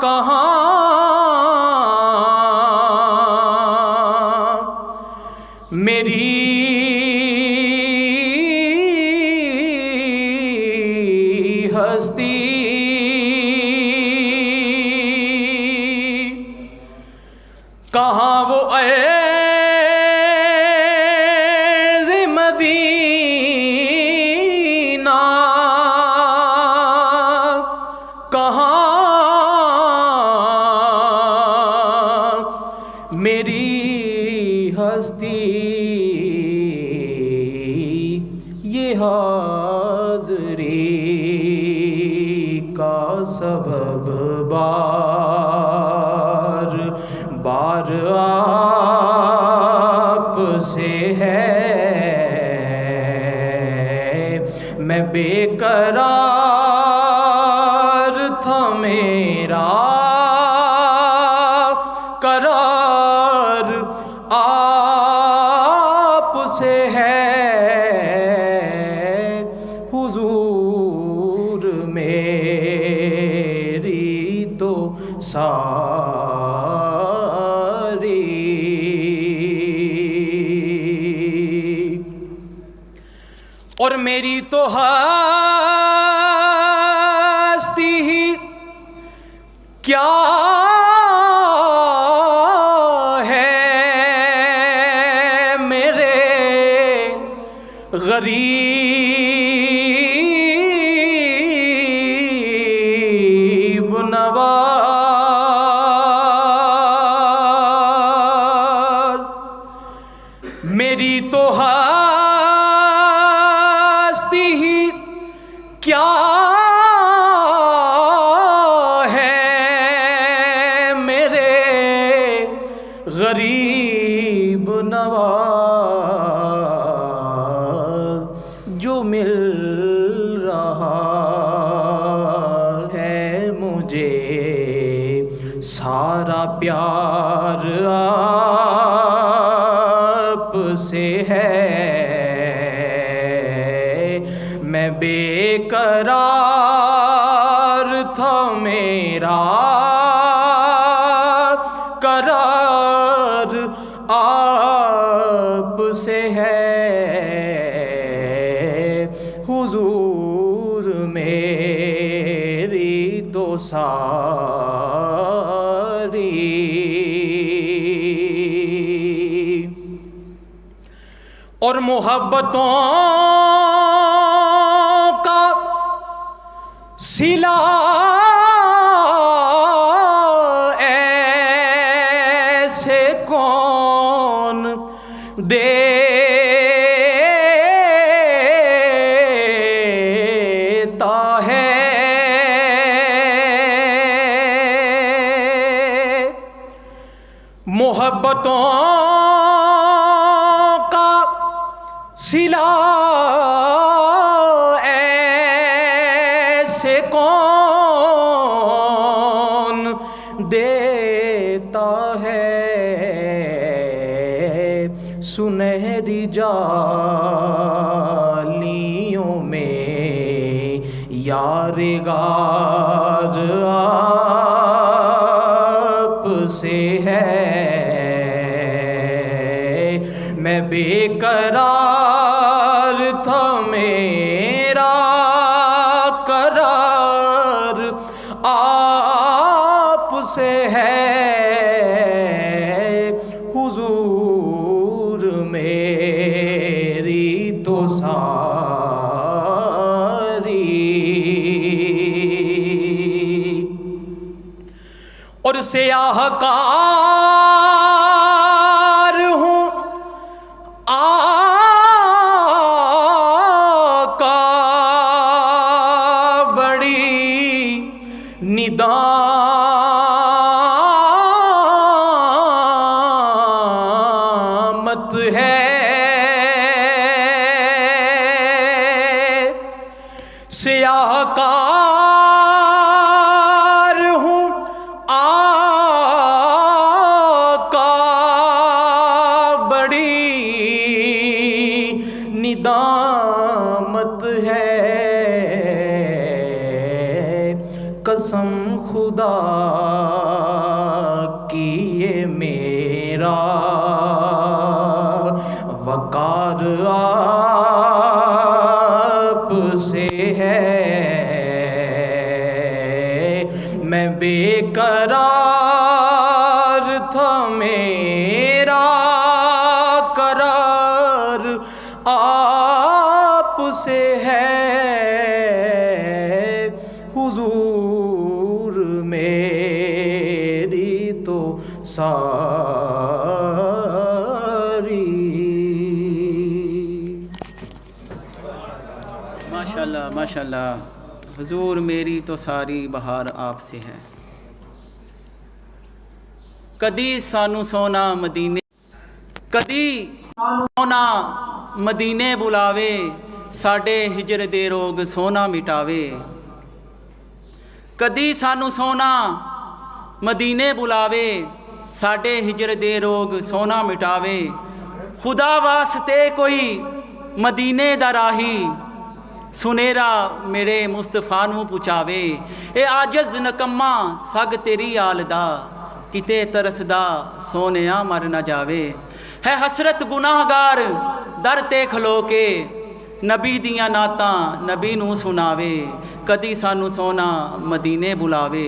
کہاں میری ہستی، کہاں وہ عرض مدینہ، کہاں میری ہستی، یہ حاضری کا سبب بار بار سے ہے میں بے قرار تھا میرا قرار آپ سے ہے حضور میری تو ساری اور میری تو ہستی ہی کیا ہے میرے غریب نواز میری تو ہستی ہی کیا ہے میرے غریب نواز جو مل رہا ہے مجھے سارا پیار آپ سے ہے میں بے قرار تھا میرا قرار آپ سے ہے حضور میری تو ساری اور محبتوں کا صلہ ایسے کون دیتا ہے محبتوں کا صلہ ایسے کون دیتا ہے سنہری جالیوں میں یارغار آپ سے ہے میں بے قرار تھا میرا قرار آپ سے ہے حضور میری تو ساری اور سیاہ کار ہوں آقا بڑی ندامت ہے سیاہ کار ہوں آقا بڑی ندامت ہے قسم خدا کی یہ میرا وقار آپ سے ہے میں بے قرار تھا میرا قرار آپ سے ہے حضور میری تو ساری ماشاءاللہ ماشاءاللہ حضور میری تو ساری بہار آپ سے ہے کدی سانو سونا مدینے کدی ਸੋਨਾ ਮਦੀਨੇ ਬੁਲਾਵੇ, ਸਾਡੇ ਹਿਜਰ ਦੇ ਰੋਗ ਸੋਨਾ ਮਿਟਾਵੇ। ਕਦੀ ਸਾਨੂੰ ਸੋਨਾ ਮਦੀਨੇ ਬੁਲਾਵੇ, ਸਾਡੇ ਹਿਜਰ ਦੇ ਰੋਗ ਸੋਨਾ ਮਿਟਾਵੇ। ਖੁਦਾ ਵਾਸਤੇ ਕੋਈ ਮਦੀਨੇ ਦਾ ਰਾਹੀ, ਸੁਨੇਰਾ ਮੇਰੇ ਮੁਸਤਫਾ ਨੂੰ ਪੁਚਾਵੇ। ਇਹ ਆਜਜ਼ ਨਕਮਾ ਸਗ ਤੇਰੀ ਆਲ ਦਾ, ਕਿਤੇ ਤਰਸਦਾ ਸੋਨਿਆ ਮਰ ਨਾ ਜਾਵੇ। ਹੈ ਹਸਰਤ ਗੁਨਾਹਗਾਰ ਦਰ ਤੇ ਖਲੋ ਕੇ, ਨਬੀ ਦੀਆਂ ਨਾਤਾਂ ਨਬੀ ਨੂੰ ਸੁਣਾਵੇ। ਕਦੀ ਸਾਨੂੰ ਸੋਨਾ ਮਦੀਨੇ ਬੁਲਾਵੇ,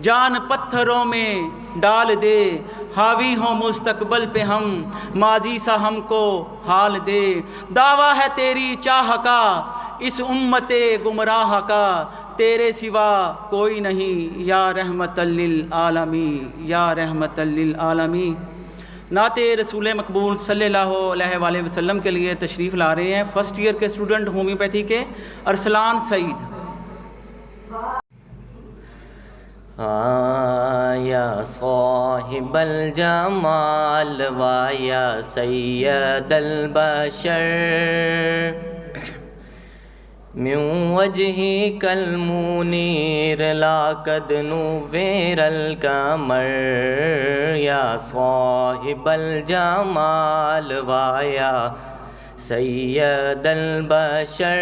جان پتھروں میں ڈال دے، حاوی ہوں مستقبل پہ ہم، ماضی سا ہم کو حال دے۔ دعویٰ ہے تیری چاہ کا اس امت گمراہ کا، تیرے سوا کوئی نہیں یا رحمت للعالمین، یا رحمت للعالمین۔ نعت رسول مقبول صلی اللہ علیہ وآلہ وسلم کے لیے تشریف لا رہے ہیں فرسٹ ایئر کے اسٹوڈنٹ ہومیوپیتھی کے ارسلان سعید۔ یا صاحب الجمال و یا سید البشر، من وجهك المنير لا قد نور القمر، یا صاحب الجمال و یا سید البشر،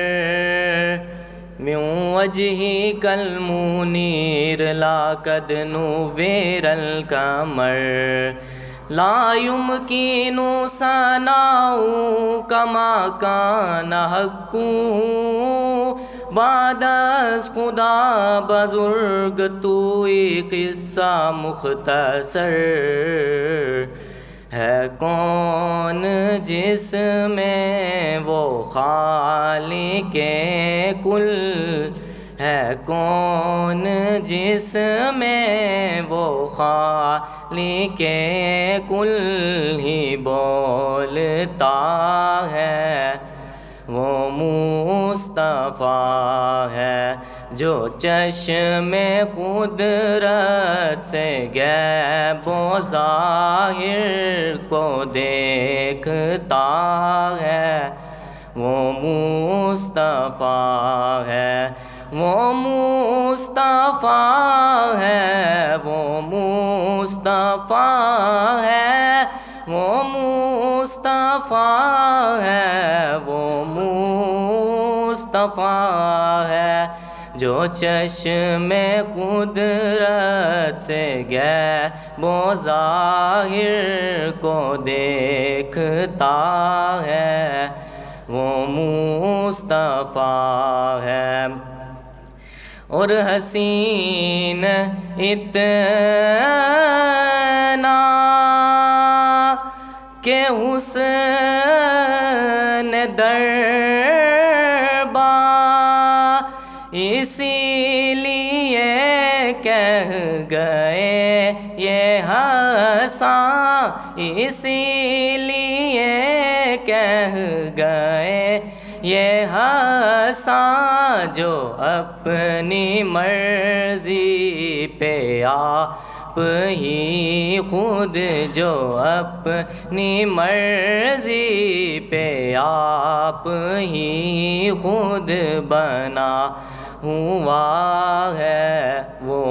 من وجهك المنير لا قد نور القمر، لا يمكن ثناؤك ما كان حق بعد از خدا بزرگ توئی قصہ مختصر، ہے کون جس میں وہ خالق کل، ہے کون جس میں وہ خالق کل ہی بولتا ہے، وہ مصطفیٰ ہے جو چشم قدرت سے غیب و ظاہر کو دیکھتا ہے، وہ مصطفیٰ ہے، وہ مصطفیٰ ہے، وہ مصطفیٰ ہے، وہ مصطفیٰ ہے، وہ مصطفیٰ ہے جو چشم قدرت سے غیب و ظاہر کو دیکھتا ہے، وہ مصطفیٰ ہے۔ اور حسین اتنا کہ حسن درباں، اسی لیے کہہ گئے یہ حساں، اسی لیے کہہ گئے یہ حساں، جو اپنی مرضی پہ آپ ہی خود، جو اپنی مرضی پہ آپ ہی خود بنا ہوا ہے، وہ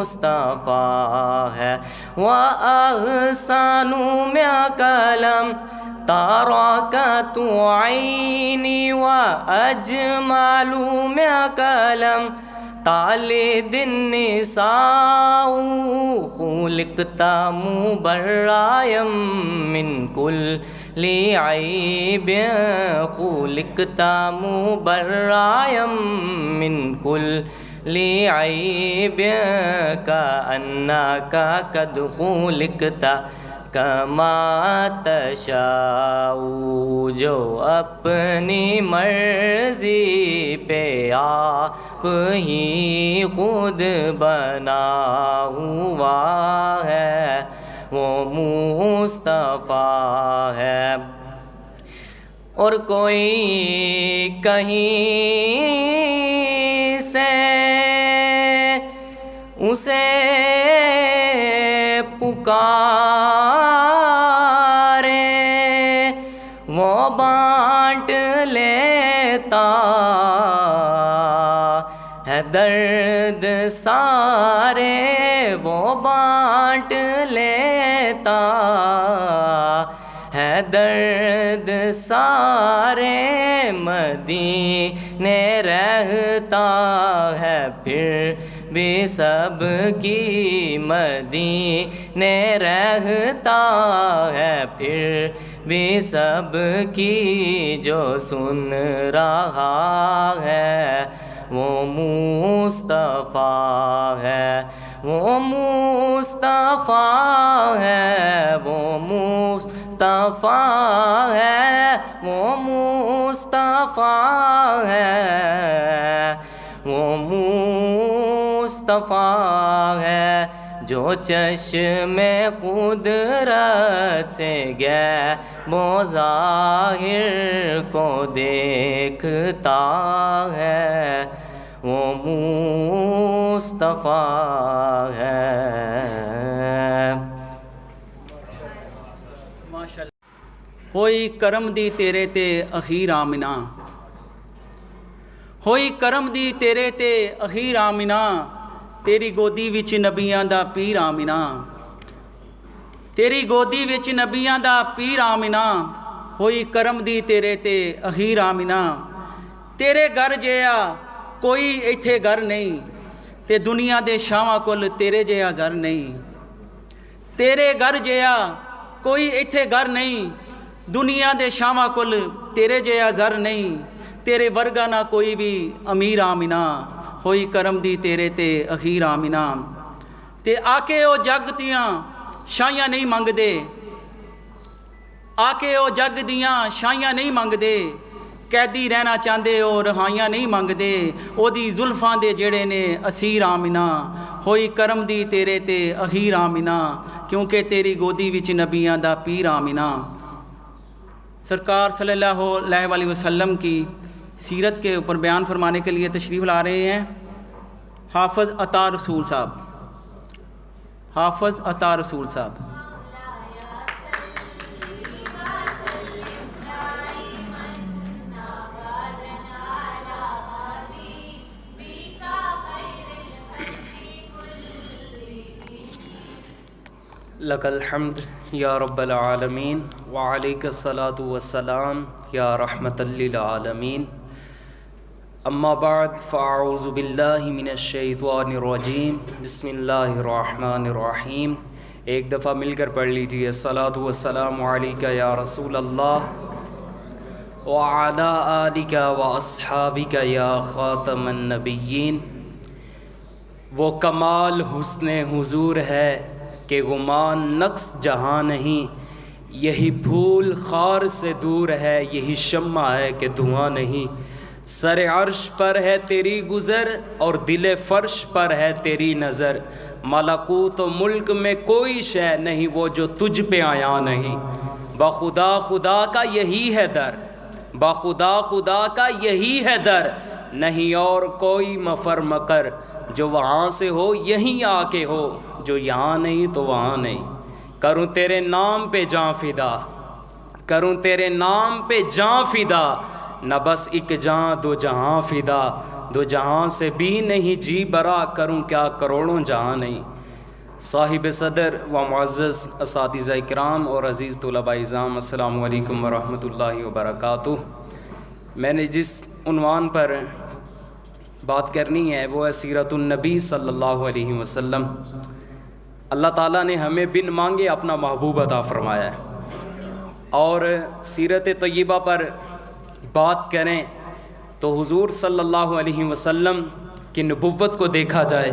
مصطفیٰ ہے۔ وَأَحْسَنُ مِنْ قلم تَرَكَتْ عَيْنِي وَأَجْمَلُ مِنْ قلم تَلِدُ النِّسَاءُ، خُلِقْتَ مُبَرَّئًا مِنْ كُلِّ عَيْبٍ، خُلِقْتَ مُبَرَّئًا مِنْ كُلِّ عَيْبٍ، كَأَنَّكَ قَدْ خُلِقْتَ کما تشاء، جو اپنی مرضی پہ آپ ہی خود بنا ہوا ہے، وہ مصطفیٰ ہے۔ اور کوئی کہیں سے اسے پکارے، وہ بانٹ لیتا ہے درد سارے، وہ بانٹ لیتا ہے درد سارے، مدینے رہتا ہے پھر بھی سب کی، مدینے رہتا ہے پھر بھی سب کی، جو سن رہا ہے وہ مصطفیٰ ہے۔ وہ مصطفیٰ ہے، وہ مصطفیٰ ہے، وہ مصطفیٰ ہے، وہ مصطفیٰ ہے، جو چشم قدرت سے غیب و ظاہر کو دیکھتا ہے، وہ مصطفیٰ ہے۔ ہوئی کرم دی تیرے تے اخیر آمنہ، ہوئی کرم دی تیرے تے اخیر آمنہ، تیری گودی وچ نبیاں دا پیر آمنہ، تیری گودی وچ نبیاں دا پیر آمنہ، ہوئی کرم دی تیرے تے اخیر آمنہ، تیرے گھر جیا کوئی ایتھے گھر نہیں، تے دنیا دے شاواں کول تیرے جیا زر نہیں، تیرے گھر جیا کوئی ایتھے گھر نہیں، دنیا دے شاواں کول تیرے جیا زر نہیں، تیرے ورگا نہ کوئی بھی امیر آمنہ، ہوئی کرم دی تیرے تے اخیر آمنہ، تے آکے او جگ دیاں شائیاں نہیں منگ دے، آکے او جگ دیاں شائیاں نہیں منگ دے، قیدی رہنا چاہندے او رہائیاں نہیں منگ دے، او دی زلفاں دے جڑے نے اسیر آمنہ، ہوئی کرم دی تیرے تے اخیر آمنہ، کیونکہ تیری گودی وچ نبیاں دا پیر آمنہ۔ سرکار صلی اللہ علیہ وآلہ وسلم کی سیرت کے اوپر بیان فرمانے کے لیے تشریف لا رہے ہیں حافظ عطا رسول صاحب، حافظ عطا رسول صاحب۔ لک الحمد یا رب العالمین وعلیک الصلاۃ والسلام یا رحمۃ للعالمین، اما بعد فاعوذ باللہ من الشیطان الرجیم، بسم اللہ الرحمن الرحیم۔ ایک دفعہ مل کر پڑھ لیجیے، الصلاۃ والسلام علیک یا رسول اللہ وعلی آلک واصحابک یا خاتم النبیین۔ وہ کمال حسن حضور ہے کہ گمان نقص جہاں نہیں، یہی پھول خار سے دور ہے، یہی شمع ہے کہ دھواں نہیں، سر عرش پر ہے تیری گزر اور دل فرش پر ہے تیری نظر، ملکوت و ملک میں کوئی شے نہیں وہ جو تجھ پہ آیا نہیں، بخدا خدا کا یہی ہے در، بخدا خدا کا یہی ہے در، نہیں اور کوئی مفر مکر، جو وہاں سے ہو یہیں آ کے ہو، جو یہاں نہیں تو وہاں نہیں، کروں تیرے نام پہ جاں فدا، کروں تیرے نام پہ جاں فدا، نہ بس ایک جاں دو جہاں فدا، دو جہاں سے بھی نہیں جی برا، کروں کیا کروڑوں جہاں نہیں۔ صاحب صدر و معزز اساتذہ اکرام اور عزیز طلباء اعزام، السلام علیکم ورحمۃ اللہ وبرکاتہ۔ میں نے جس عنوان پر بات کرنی ہے وہ ہے سیرت النبی صلی اللہ علیہ وسلم۔ اللہ تعالیٰ نے ہمیں بن مانگے اپنا محبوب عطا فرمایا ہے، اور سیرت طیبہ پر بات کریں تو حضور صلی اللہ علیہ وسلم کی نبوت کو دیکھا جائے،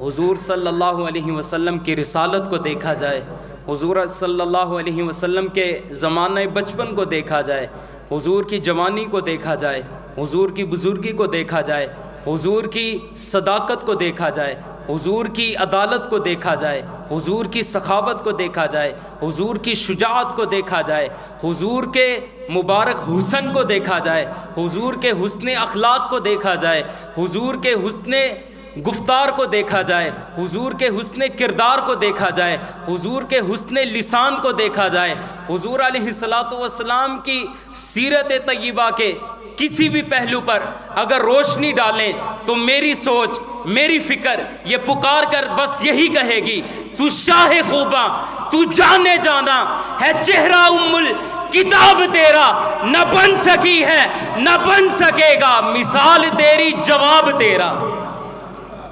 حضور صلی اللہ علیہ وسلم کی رسالت کو دیکھا جائے، حضور صلی اللہ علیہ وسلم کے زمانہ بچپن کو دیکھا جائے، حضور کی جوانی کو دیکھا جائے، حضور کی بزرگی کو دیکھا جائے، حضور کی صداقت کو دیکھا جائے، حضور کی عدالت کو دیکھا جائے، حضور کی سخاوت کو دیکھا جائے، حضور کی شجاعت کو دیکھا جائے، حضور کے مبارک حسن کو دیکھا جائے، حضور کے حسن اخلاق کو دیکھا جائے، حضور کے حسن گفتار کو دیکھا جائے، حضور کے حسن کردار کو دیکھا جائے، حضور کے حسن لسان کو دیکھا جائے، حضور علیہ الصلاۃ والسلام کی سیرت طیبہ کے کسی بھی پہلو پر اگر روشنی ڈالیں تو میری سوچ، میری فکر یہ پکار کر بس یہی کہے گی، تو شاہ خوباں، تو جانے جانا ہے، چہرہ کتاب تیرا نہ بن سکی ہے نہ بن سکے گا، مثال تیری جواب تیرا۔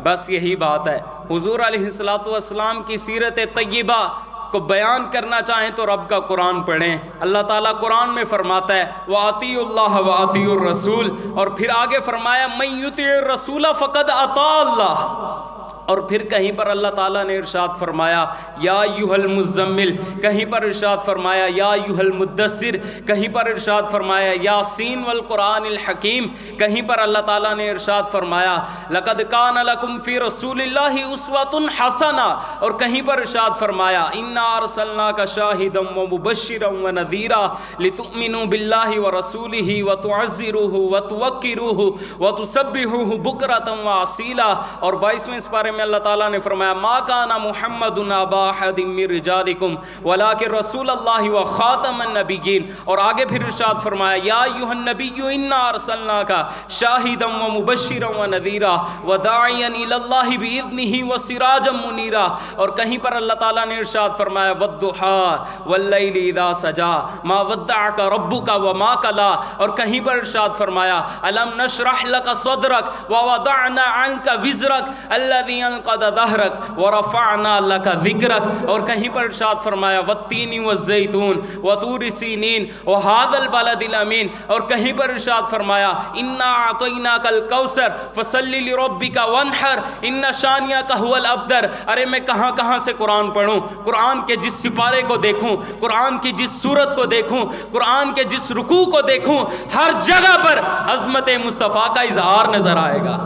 بس یہی بات ہے۔ حضور علیہ الصلاۃ والسلام کی سیرت طیبہ کو بیان کرنا چاہیں تو رب کا قرآن پڑھیں۔ اللہ تعالیٰ قرآن میں فرماتا ہے وَأَطِيعُوا اللَّهَ وَأَطِيعُوا الرَّسُولَ، اور پھر آگے فرمایا مَن يُطِعِ الرَّسُولَ فَقَدْ أَطَاعَ اللَّهَ، اور پھر کہیں پر اللہ تعالیٰ نے ارشاد فرمایا یا ایھا المزمل، کہیں پر ارشاد فرمایا یا ایھا المدثر، کہیں پر ارشاد فرمایا یاسین والقرآن الحکیم، کہیں پر اللہ تعالیٰ نے ارشاد فرمایا لقد کان لکم فی رسول اللہ اسوۃ حسنہ، اور کہیں پر ارشاد فرمایا انا ارسلناک شاہدا ومبشرا ونذیرا لتؤمنوا باللہ ورسولہ وتعزروہ وتوقروہ وتسبحوہ بکرۃ واصیلا۔ اور 22ویں سپارے میں اللہ تعالیٰ نے فرمایا ما کان محمد ابا احد من رجالکم ولکن رسول اللہ وخاتم النبیین، اور آگے پھر ارشاد فرمایا یا ایھا النبی انا ارسلناک شاہدا ومبشرا ونذیرا وداعیا الی اللہ باذنہ وسراجا منیرا، اور کہیں پر اللہ تعالیٰ نے ارشاد فرمایا والضحی واللیل اذا سجا ما ودعک ربک وما قلی، اور کہیں پر ارشاد فرمایا الم نشرح لک صدرک ووضعنا عنک وزرک الذی انقض ظہرک ورفعنا لک ذکرک، اور کہیں پر ارشاد فرمایا والتین والزیتون وطور سینین وہذا البلد الامین، اور کہیں پر ارشاد فرمایا انا اعطیناک الکوثر فصل لربک وانحر ان شانئک ھو الابتر۔ ارے میں کہاں کہاں سے قرآن پڑھوں، قرآن کے جس سپارے کو دیکھوں، قرآن کی جس سورت کو دیکھوں، قرآن کے جس رکوع کو دیکھوں، ہر جگہ پر عظمت مصطفیٰ کا اظہار نظر آئے گا،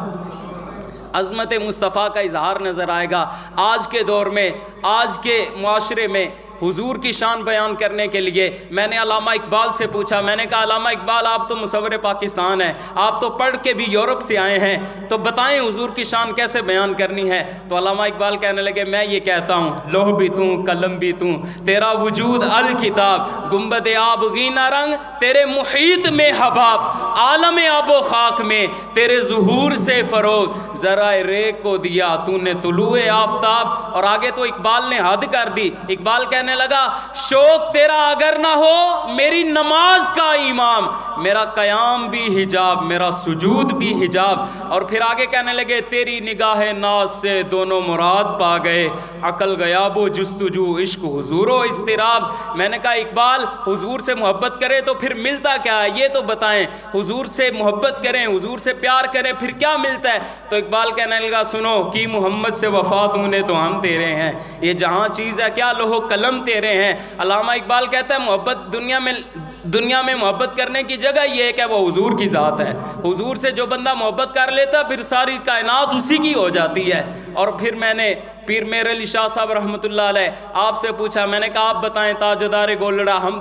عظمت مصطفیٰ کا اظہار نظر آئے گا۔ آج کے دور میں، آج کے معاشرے میں حضور کی شان بیان کرنے کے لیے میں نے علامہ اقبال سے پوچھا، میں نے کہا علامہ اقبال آپ تو مصور پاکستان ہیں، آپ تو پڑھ کے بھی یورپ سے آئے ہیں، تو بتائیں حضور کی شان کیسے بیان کرنی ہے؟ تو علامہ اقبال کہنے لگے میں یہ کہتا ہوں لوح بھی تو قلم بھی تو، تیرا وجود الکتاب، گنبد آبگینہ رنگ تیرے محیط میں حباب، عالم آب و خاک میں تیرے ظہور سے فروغ، ذرا ریگ کو دیا تو نے طلوع آفتاب۔ اور آگے تو اقبال نے حد کر دی، اقبال کہنے لگا شوق تیرا اگر نہ ہو میری نماز کا امام، میرا قیام بھی حجاب میرا سجود بھی حجاب۔ اور پھر آگے کہنے لگے تیری نگاہ ناز سے دونوں مراد پا گئے، عقل غیاب و جستجو عشق حضور و اضطراب۔ میں نے کہا اقبال حضور سے محبت کرے تو پھر ملتا کیا ہے یہ تو بتائیں، حضور سے محبت کریں، حضور سے پیار کریں پھر کیا ملتا ہے؟ تو اقبال کہنے لگا سنو کی محمد سے وفا تو نے تو ہم تیرے ہیں، یہ جہاں چیز ہے کیا لوح و قلم تیرے ہیں۔ علامہ اقبال کہتا ہے محبت دنیا میں محبت کرنے کی جگہ یہ ہے کہ وہ حضور کی ذات ہے، حضور سے جو بندہ محبت کر لیتا پھر ساری کائنات اسی کی ہو جاتی ہے۔ اور پھر میں نے پیر میر علی شاہ صاحب رحمۃ اللہ علیہ آپ سے پوچھا، میں نے کہا آپ بتائیں تاجدار گولڑا ہم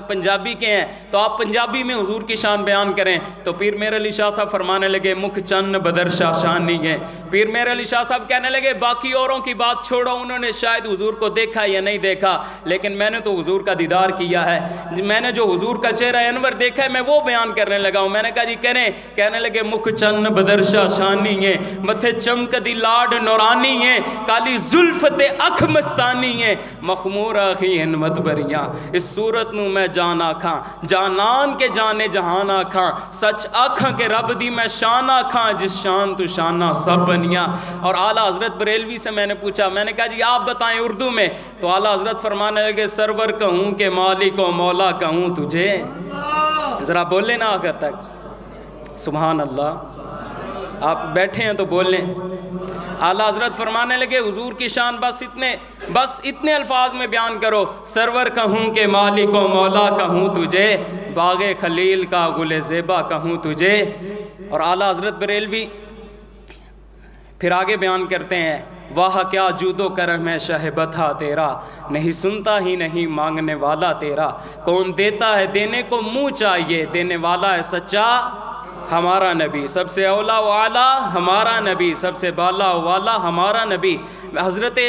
پنجابی کے ہیں تو آپ پنجابی میں حضور کی شان بیان کریں، تو پیر میر علی شاہ صاحب فرمانے لگے مکھ چن بدر شاہ شان نہیں ہے۔ پیر میر علی شاہ صاحب کہنے لگے باقی اوروں کی بات چھوڑو، انہوں نے شاید حضور کو دیکھا یا نہیں دیکھا، لیکن میں نے تو حضور کا دیدار کیا ہے، میں نے جو حضور کا چہرہ انور دیکھا ہے میں وہ بیان کرنے لگا ہوں۔ میں نے کہا جی کریں، کہنے لگے مکھ چن بدر شاہ شانی ہے، متھے چمک دی لاڈ نورانی ہے، کالی زلفت اکھ مستانی ہے، مخمور آخی ہنمت بریاں، اس صورت نو میں جان آکھاں، جانان کے جانے جہان آکھاں، سچ آکھاں کے رب دی میں شان آکھاں، جس شان تو شانہ سب بنیاں۔ اور اعلیٰ حضرت بریلوی سے میں نے پوچھا، میں نے کہا جی آپ بتائیں اردو میں، تو اعلیٰ حضرت فرمانے لگے سرور کہوں کہ مالک و مولا کہوں تجھے، ذرا بولے نا آخر تک، سبحان اللہ، آپ بیٹھے ہیں تو بول لیں۔ اعلیٰ حضرت فرمانے لگے حضور کی شان بس اتنے الفاظ میں بیان کرو، سرور کہوں کہ مالک و مولا کہوں تجھے، باغ خلیل کا گل زیبا کہوں تجھے۔ اور اعلیٰ حضرت بریلوی پھر آگے بیان کرتے ہیں واہ کیا جود و کرم ہے شہ بتا تیرا، نہیں سنتا ہی نہیں مانگنے والا تیرا، کون دیتا ہے دینے کو منہ چاہیے، دینے والا ہے سچا ہمارا نبی، سب سے اولا و اعلیٰ ہمارا نبی، سب سے بالا و والا ہمارا نبی۔ حضرت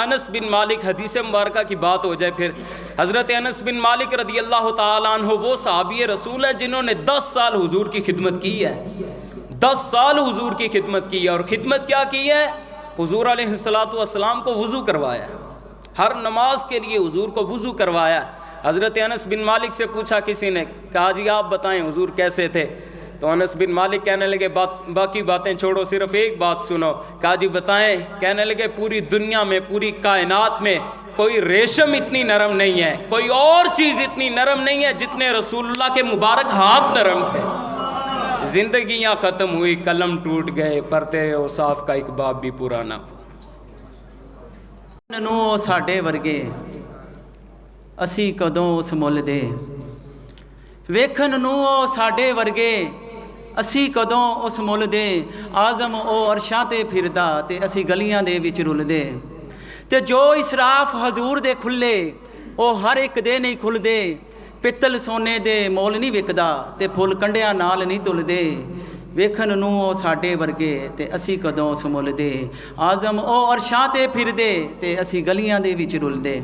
انس بن مالک، حدیث مبارکہ کی بات ہو جائے پھر، حضرت انس بن مالک رضی اللہ تعالیٰ عنہ وہ صحابی رسول ہے جنہوں نے 10 سال حضور کی خدمت کی ہے، 10 سال حضور کی خدمت کی ہے۔ اور خدمت کیا کی ہے؟ حضور علیہ السلام کو وضو کروایا، ہر نماز کے لیے حضور کو وضو کروایا۔ حضرت انس بن مالک سے پوچھا کسی نے، کہا جی آپ بتائیں حضور کیسے تھے؟ تو انس بن مالک کہنے لگے باقی باتیں چھوڑو صرف ایک بات سنو۔ کہا جی بتائیں؟ کہنے لگے پوری دنیا میں پوری کائنات میں کوئی ریشم اتنی نرم نہیں ہے، کوئی اور چیز اتنی نرم نہیں ہے جتنے رسول اللہ کے مبارک ہاتھ نرم تھے۔ زندگیاں ختم ہوئی، قلم ٹوٹ گئے، پر تیرے اوصاف کا ایک باب بھی پورا نہ ہوا۔ ਨੂੰ ਉਹ ਸਾਡੇ ਵਰਗੇ ਅਸੀਂ ਕਦੋਂ ਉਸ ਮੁੱਲ ਦੇ, ਵੇਖਣ ਨੂੰ ਉਹ ਸਾਡੇ ਵਰਗੇ ਅਸੀਂ ਕਦੋਂ ਉਸ ਮੁੱਲ ਦੇ, ਆਜ਼ਮ ਉਹ ਅਰਸ਼ਾਂ ਤੇ ਫਿਰਦਾ ਤੇ ਅਸੀਂ ਗਲੀਆਂ ਦੇ ਵਿੱਚ ਰੁਲਦੇ, ਤੇ ਜੋ ਇਸਰਾਫ ਹਜ਼ੂਰ ਦੇ ਖੁੱਲੇ ਉਹ ਹਰ ਇੱਕ ਦੇ ਨਹੀਂ ਖੁੱਲਦੇ, ਪਿੱਤਲ ਸੋਨੇ ਦੇ ਮੋਲ ਨਹੀਂ ਵਿਕਦਾ ਤੇ ਫੁੱਲ ਕੰਡਿਆਂ ਨਾਲ ਨਹੀਂ ਤੁਲਦੇ, ਵੇਖਣ ਨੂੰ ਉਹ ਸਾਡੇ ਵਰਗੇ ਤੇ ਅਸੀਂ ਕਦੋਂ ਉਸ ਮੁੱਲ ਦੇ, ਆਜ਼ਮ ਉਹ ਅਰਸ਼ਾਂ ਤੇ ਫਿਰਦੇ ਤੇ ਅਸੀਂ ਗਲੀਆਂ ਦੇ ਵਿੱਚ ਰੁਲਦੇ।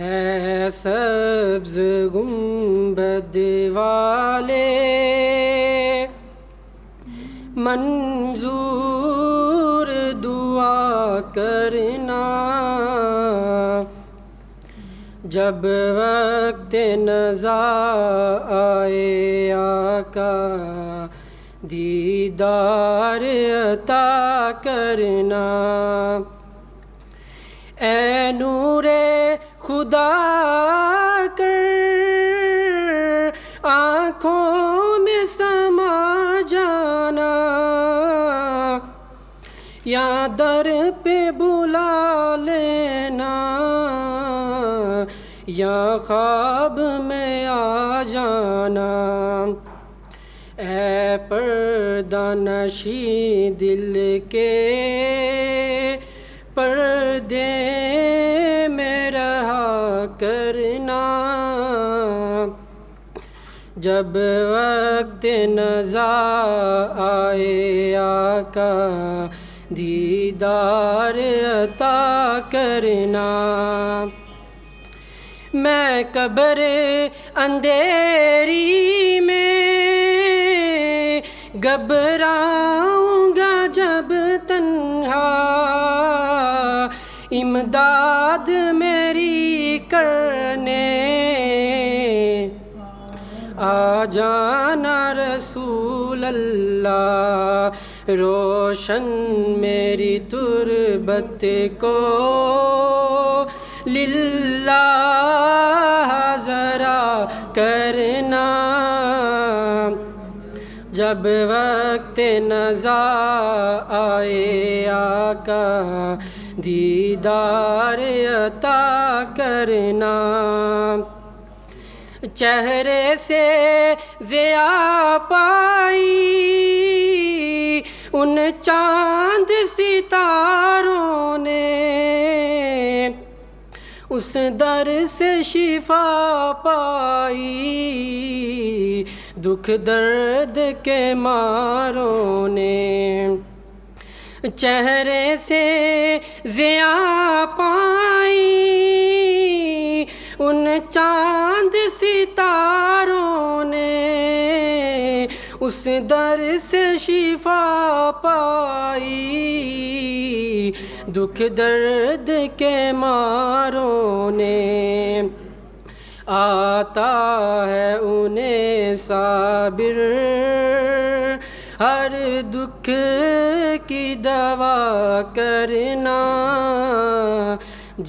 اے سبز گنبد والے منظور دعا کرنا، جب وقت نزا آئے آقا دیدار عطا کرنا۔ اے نور خدا کر آنکھوں میں سما جانا، یا در پہ بلا لینا، یا خواب میں آ جانا۔ اے پردہ نشیں دل کے پردے میں رہا کرنا، جب وقت نزا آئے آقا دیدار عطا کرنا۔ میں قبر اندھیری میں گھبراؤں گا جب تنہا، امداد میری کرنے آ جانا رسول اللہ، روشن میری تربت کو للہ ذرا کرنا، جب وقت نزا آئے آقا دیدار عطا کرنا۔ چہرے سے ضیاء پائی ان چاند ستاروں نے، اس در سے شفا پائی دکھ درد کے ماروں نے۔ چہرے سے ضیاء پائی ان چاند ستاروں نے، اس در سے شفا پائی دکھ درد کے ماروں نے۔ آتا ہے انہیں صابر ہر دکھ کی دوا کرنا،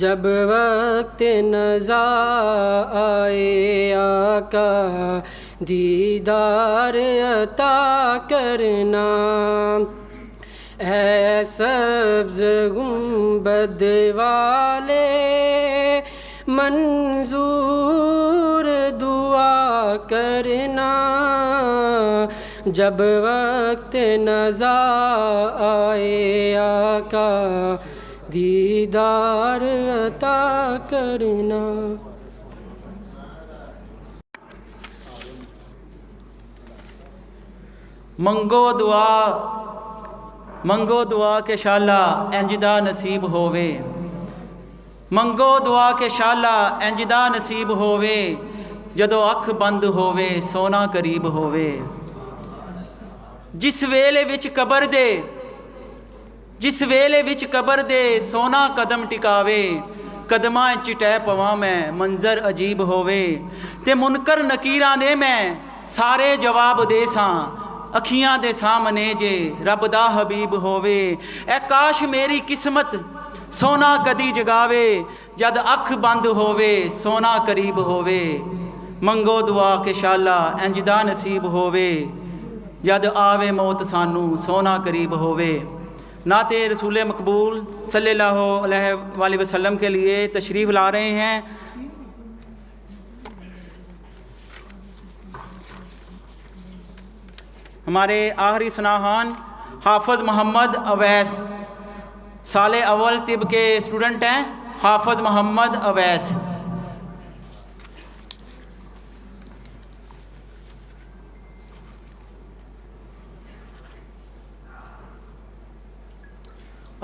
جب وقت نزا آئے آقا دیدار عطا کرنا۔ اے سبز گنبد والے منظور دعا کرنا، جب وقت نزا آئے آقا دیدار عطا کرنا۔ منگو دعا کہ شالا انجدہ نصیب ہووے، منگو دعا کہ شالا انجدہ نصیب ہووے، جدو اکھ بند ہووے سونا قریب ہووے۔ جس ویلے وچ قبر دے سونا قدم ٹکاوے، قدماں چٹے پواں میں منظر عجیب ہووے، تے منکر نکیراں دے میں سارے جواب دے ساں، اکھیاں دے سامنے جے رب دا حبیب ہووے۔ اے کاش میری قسمت سونا کدی جگاوے، جد اکھ بند ہووے سونا قریب ہووے۔ منگو دعا کہ شالا انجدہ نصیب ہووے، جد آوے موت سانو سونا قریب ہووے۔ نعت رسول مقبول صلی اللہ علیہ وآلہ وسلم کے لیے تشریف لا رہے ہیں ہمارے آخری سناہان حافظ محمد اویس، سال اول طب کے اسٹوڈنٹ ہیں حافظ محمد اویس۔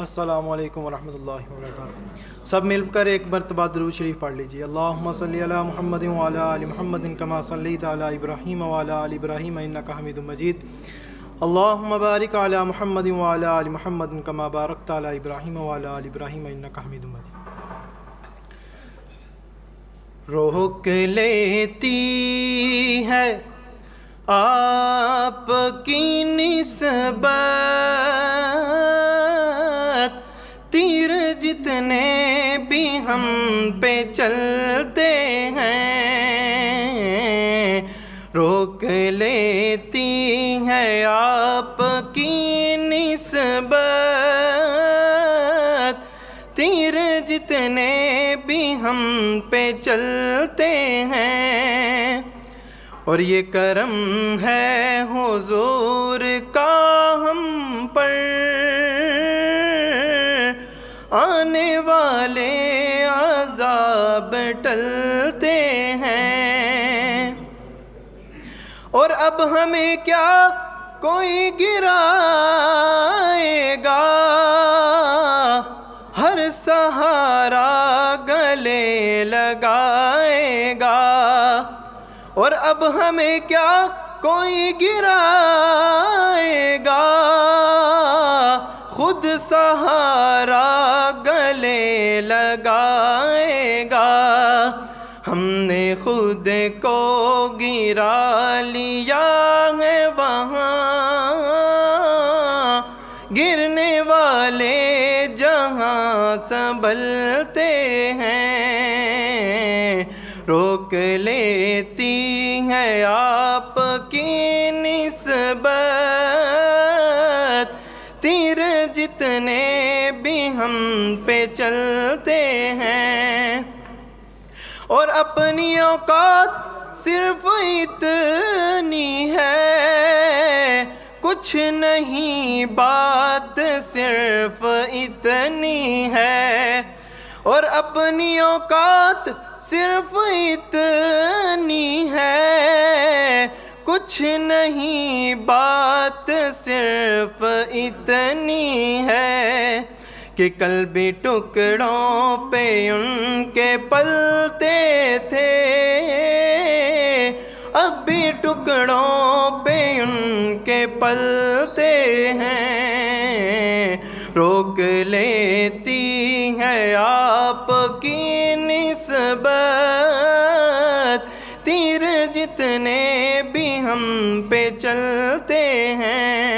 السلام علیکم ورحمۃ اللہ وبرکاتہ. سب مل کر ایک مرتبہ درود شریف پڑھ لیجیے. اللہم صلی علی محمد وعلی آل محمد کما صلیت علی ابراہیم وعلی آل ابراہیم انک حمید مجید. اللہم بارک علی محمد وعلی آل محمد کما بارکت علی ابراہیم وعلی آل ابراہیم انک حمید مجید. روک لیتی ہے آپ کی نسبت تیر جتنے بھی ہم پہ چلتے ہیں. روک لیتی ہے آپ کی نسبت تیر جتنے بھی ہم پہ چلتے ہیں. اور یہ کرم ہے حضور کا ہم پر آنے والے عذاب ٹلتے ہیں. اور اب ہمیں کیا کوئی گرائے گا ہر سہارا گلے لگائے گا. اور اب ہمیں کیا کوئی گرائے گا خود سہارا گلے لگائے گا. ہم نے خود کو گرا لیا ہے وہاں گرنے والے جہاں سنبھلتے ہیں. روک لیتی ہے آپ کی نسبت تیر جتنے بھی ہم پہ چلتے ہیں. اور اپنی اوقات صرف اتنی ہے کچھ نہیں بات صرف اتنی ہے. اور اپنی اوقات صرف اتنی ہے کچھ نہیں بات صرف اتنی ہے کہ کل بھی ٹکڑوں پہ ان کے پلتے تھے اب بھی ٹکڑوں پہ ان کے پلتے ہیں. روک لیتی ہے آپ کی نسبت تیر جتنے بھی ہم پہ چلتے ہیں.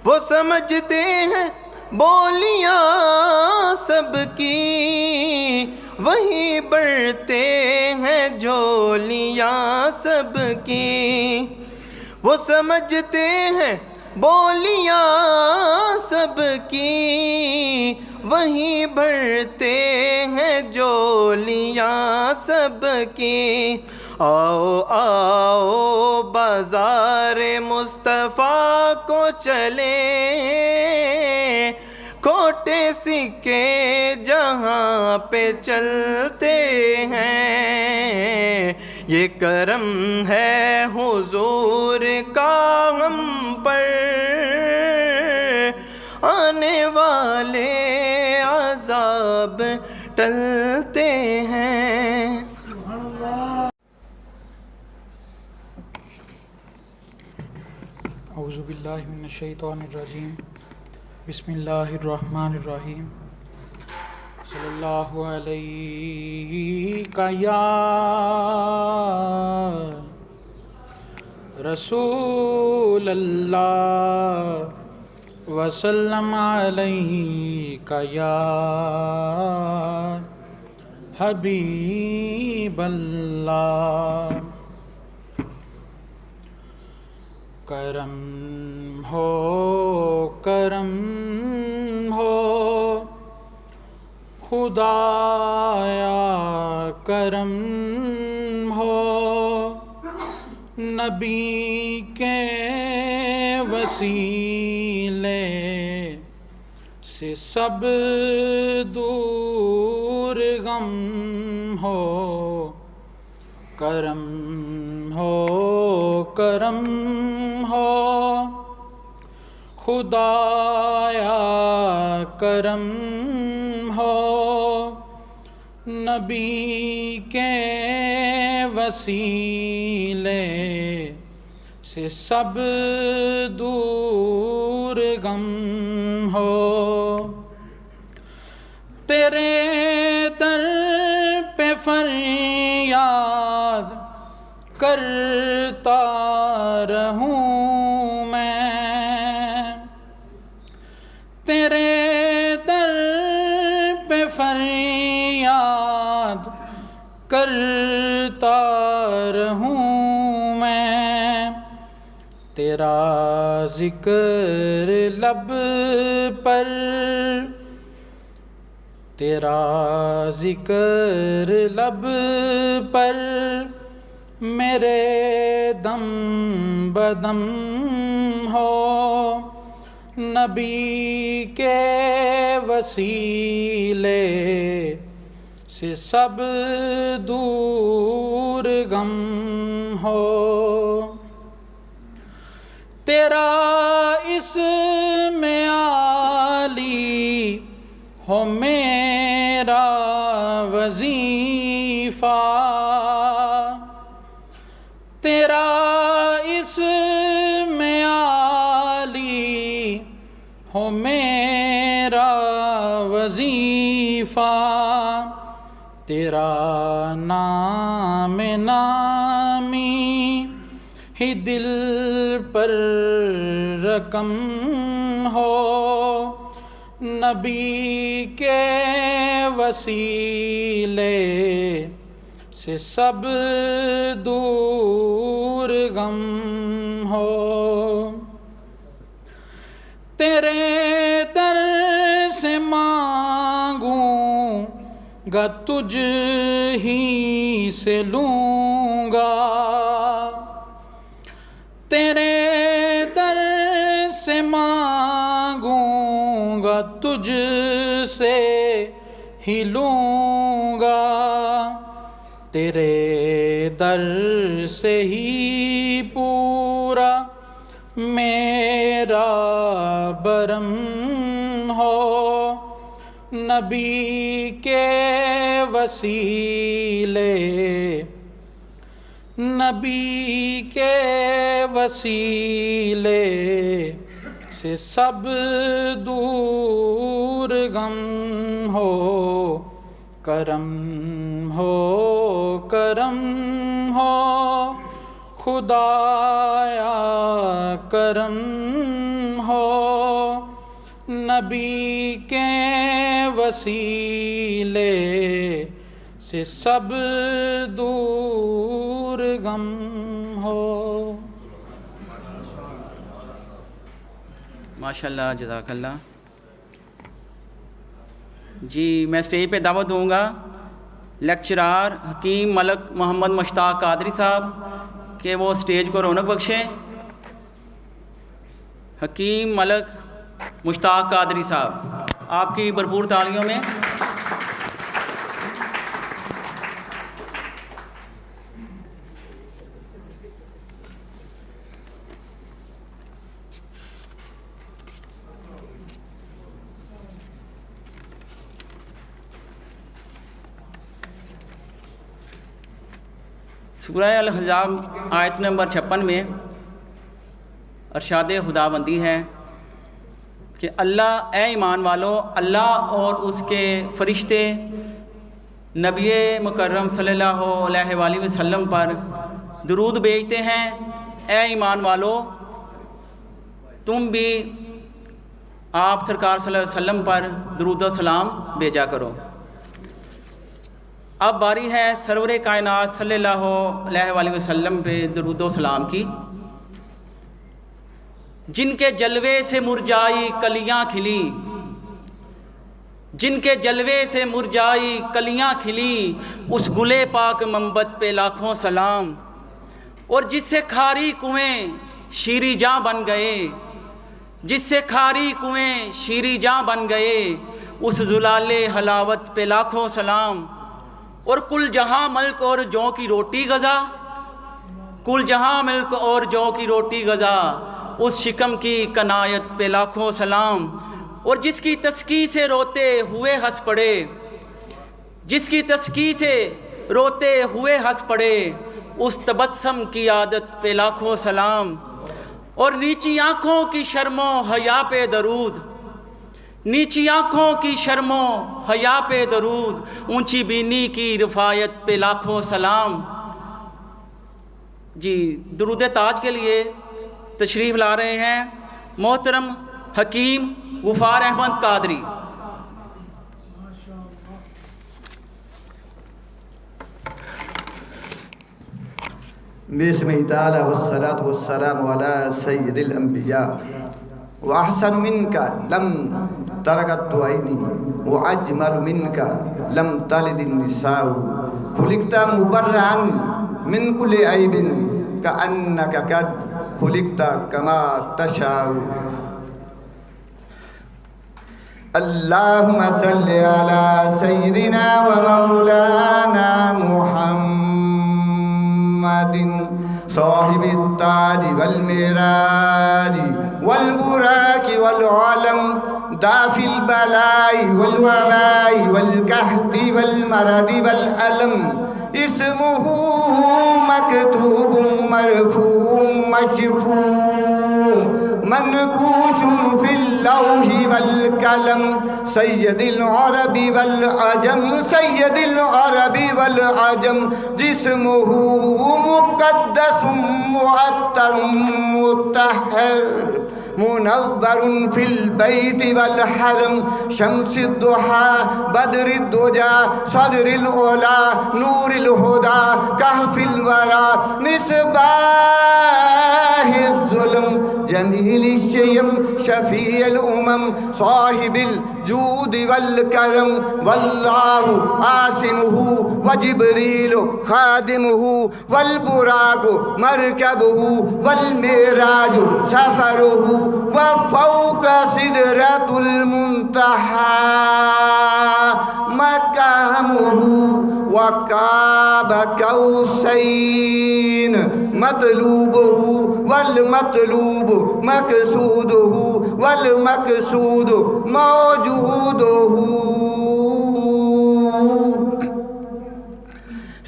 وہ سمجھتے ہیں بولیاں سب کی وہی بڑھتے ہیں جولیاں سب کی. وہ سمجھتے ہیں بولیاں سب کی وہی بھرتے ہیں جولیاں سب کی. آؤ آؤ بازار مصطفیٰ کو چلیں کھوٹے سکے جہاں پہ چلتے ہیں. یہ کرم ہے حضور کا ہم پر آنے والے عذاب ٹلتے ہیں. اعوذ باللہ من الشیطان الرجیم بسم اللہ الرحمن الرحیم. صلی اللہ علیہ یا رسول اللہ وسلم علیہ یا حبیب اللہ. کرم ہو خدایا کرم ہو نبی کے وسیلے سے سب دور غم ہو. کرم ہو خدایا کرم ہو نبی کے وسیلے سے سب دور غم ہو تیرے در پہ فریاد کرتا رہوں میں تیرے در پہ فریاد کرتا رہوں میں تیرا ذکر لب پر تیرا ذکر لب پر میرے دم بدم ہو نبی کے وسیلے سے سب دور غم ہو تیرا اسم عالی ہو میرا وظیفہ تیرا اسم عالی ہو میرا وظیفہ تیرا نام نامی ہی دل پر رقم ہو نبی کے وسیلے سے سب دور غم ہو تیرے در سے مانگوں گا تجھ ہی سے لوں گا تیرے در سے مانگوں گا تجھ سے ہی لوں گا تیرے در سے ہی پورا میرا برم ہو نبی کے وسیلے نبی کے وسیلے سے سب دور غم ہو کرم ہو کرم ہو خدایا کرم ہو نبی کے وسیلے سے سب دور غم ہو ماشاءاللہ جزاک اللہ جی میں اسٹیج پہ دعوت دوں گا لیکچرار حکیم ملک محمد مشتاق قادری صاحب کہ وہ اسٹیج کو رونق بخشیں حکیم ملک مشتاق قادری صاحب آپ کی بھرپور تالیوں میں سورہ الاحزاب آیت نمبر 56 میں ارشاد خداوندی ہے کہ اللہ اے ایمان والو اللہ اور اس کے فرشتے نبی مکرم صلی اللہ علیہ وآلہ وسلم پر درود بھیجتے ہیں اے ایمان والو تم بھی آپ سرکار صلی اللہ علیہ وسلم پر درود و سلام بھیجا کرو اب باری ہے سرور کائنات صلی اللہ علیہ وآلہ وسلم پہ درود و سلام کی جن کے جلوے سے مرجائی کلیاں کھلی جن کے جلوے سے مرجائی کلیاں کھلی اس گلے پاک منبت پہ لاکھوں سلام اور جس سے کھاری کنویں شیری جاں بن گئے جس سے کھاری کنویں شیری جاں بن گئے اس زلال حلاوت پہ لاکھوں سلام اور کل جہاں ملک اور جو کی روٹی غذا کل جہاں ملک اور جو کی روٹی غذا اس شکم کی کنایت پہ لاکھوں سلام، اور جس کی تسکی سے روتے ہوئے ہنس پڑے، جس کی تسکی سے روتے ہوئے ہنس پڑے، اس تبسم کی عادت پہ لاکھوں سلام، اور نیچی آنکھوں کی شرم و حیا پہ درود، نیچی آنکھوں کی شرم و حیا پہ درود، اونچی بینی کی رفایت پہ لاکھوں سلام۔ جی درود تاج کے لیے تشریف لا رہے ہیں محترم حکیم غفار احمد قادری۔ بسم اللہ تعالی والصلاة والسلام على سید الانبیاء واحسن منک لم ترقت عینی واجمل منک لم تلد النساء خلقت مبرئا من کل عیب کأنک قد خلقت کما تشاء۔ اللہم صلی علی سیدنا و مولانا محمد صاحب التاج والمعراج والبراق والعلم دافع البلاء والوباء والقحط والمرض والألم، اسمه مكتوب مرفوع مشفوع منقوش في اللوح والقلم، سید العرب والعجم سید العرب والعجم، جسمه مقدس معطر مطہر منور في البيت والحرم، شمس الضحى بدر الدجى صدر العلا نور الهدى كهف الورى مصباح الظلم جمیل الشیم شفیع الامم صاحب الجود والکرم، واللہ عاصمہ وجبریل خادمہ والبراق مرکبہ والمعراج سفرہ وفوق سدرۃ المنتہی مقامہ وقاب قوسین مطلوبہ والمطلوب مقصودہ والمقصود موجودہ۔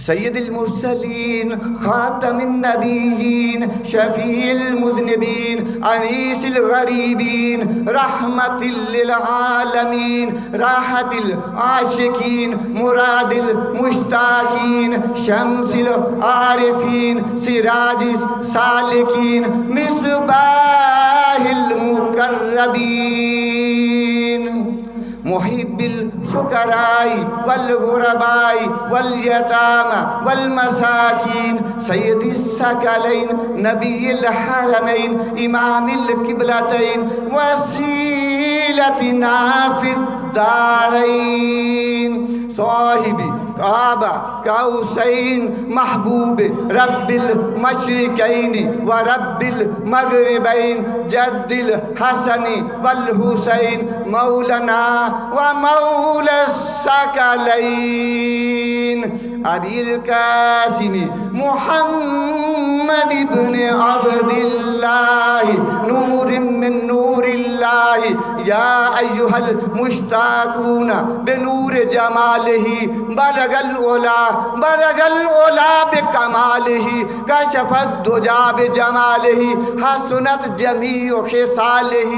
سید المرسلین خاتم النبیین شفیع المذنبین انیس الغریبین رحمت للعالمین راحت العاشقین مراد المشتاقین شمس العارفین سراج السالکین مصباح المقربین محب الفقراء والغرباء والیتامى والمساکین سید الثقلین نبی الحرمین امام القبلتین وسیلتنا فی الدارین صاحب کعبہ قوسین محبوب رب المشرقین ورب المغربین جد الحسن والحسین مولانا ومولا الثقلین ابی القاسم محمد ابن عبد اللہ نور من نور اللہ یا ایہا المشتاقون بنور جمالہ بلغ العلا بکمالہ کشف الدجى بجمالہ حسنت جمیع خصالہ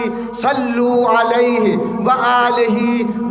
صلو علیہ وآلہ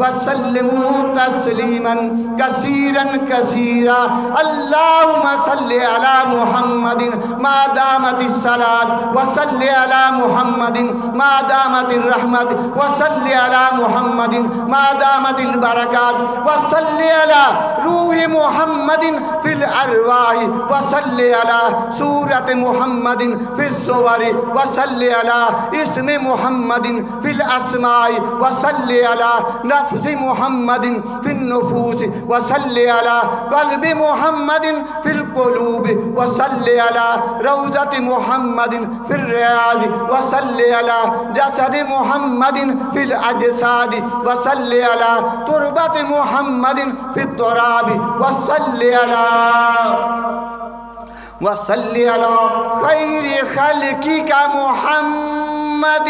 وسلموا تسلیما کثیرا کثیرا۔ اللہم صلی علی محمد ما دامت الصلاة وصلی علی محمد ما دامت الرحمت وصلی علی محمد ما دامت البرکات وصلی علی روح محمد فی الارواح وصلی علی سورة محمد فی الصور وصلی علی اسم محمد فی الاسماء وصلی علی نفس محمد فی النفوس وصلی علی قلب محمد فی القلوب وصلی علی روضة محمد فی الریاض وصلی علی جسد محمد فی الاجساد وصلی علی تربت محمد فی التراب وصلی علی وصلی علی خیر خلقک محمد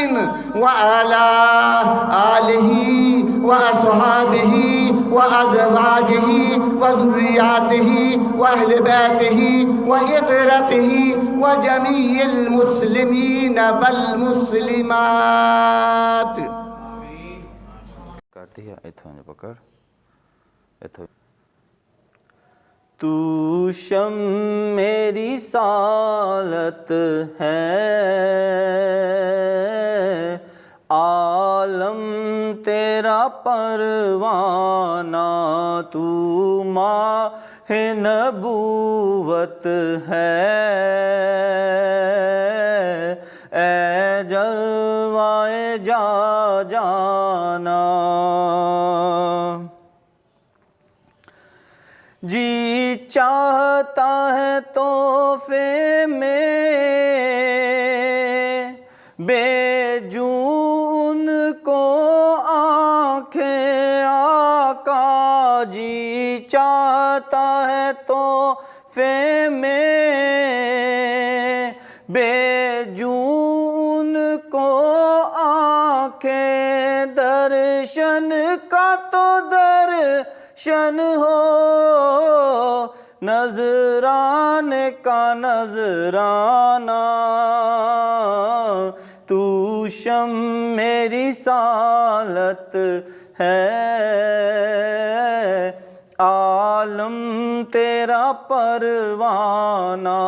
وعلی آلہ واصحابہ وازواجہ وذریاتہ واہل بیتہ وعطرتہ وجمیع المسلمین والمسلمات. کرتی ہے ایتھوں جو پکڑ ایتھوں. تو شم میری سالت ہے عالم تیرا پروانہ تو ماہ نبوت ہے اے جلوائے جا جانا. جی چاہتا ہے تحفے میں بے جون کو آنکھیں آقا. جی چاہتا ہے تحفے میں بے جون کو آنکھیں درشن کا تو درشن ہو نذرانے کا نذرانہ. تو شم میری سالت ہے عالم تیرا پروانہ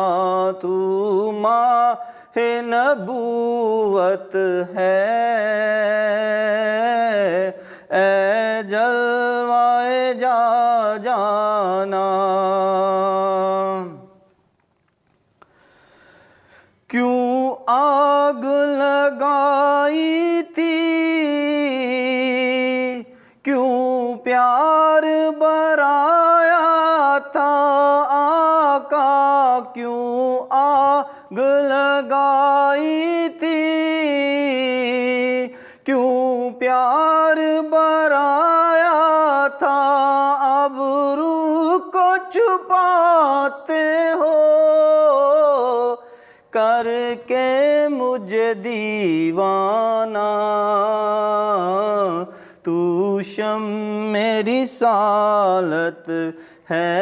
تو ماہ نبوت ہے اے جلوائے جا جانا. کیوں آگ لگائی تھی کیوں پیار برایا تھا آقا. کیوں آگ لگائی تھی کیوں پیار برایا تھا. اب روح کو چھپاتے ہو کر کے مجھے دیوانہ. تو شم میری سالت ہے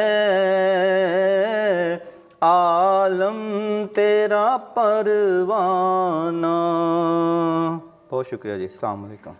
عالم تیرا پروانہ. بہت شکریہ جی. السلام علیکم.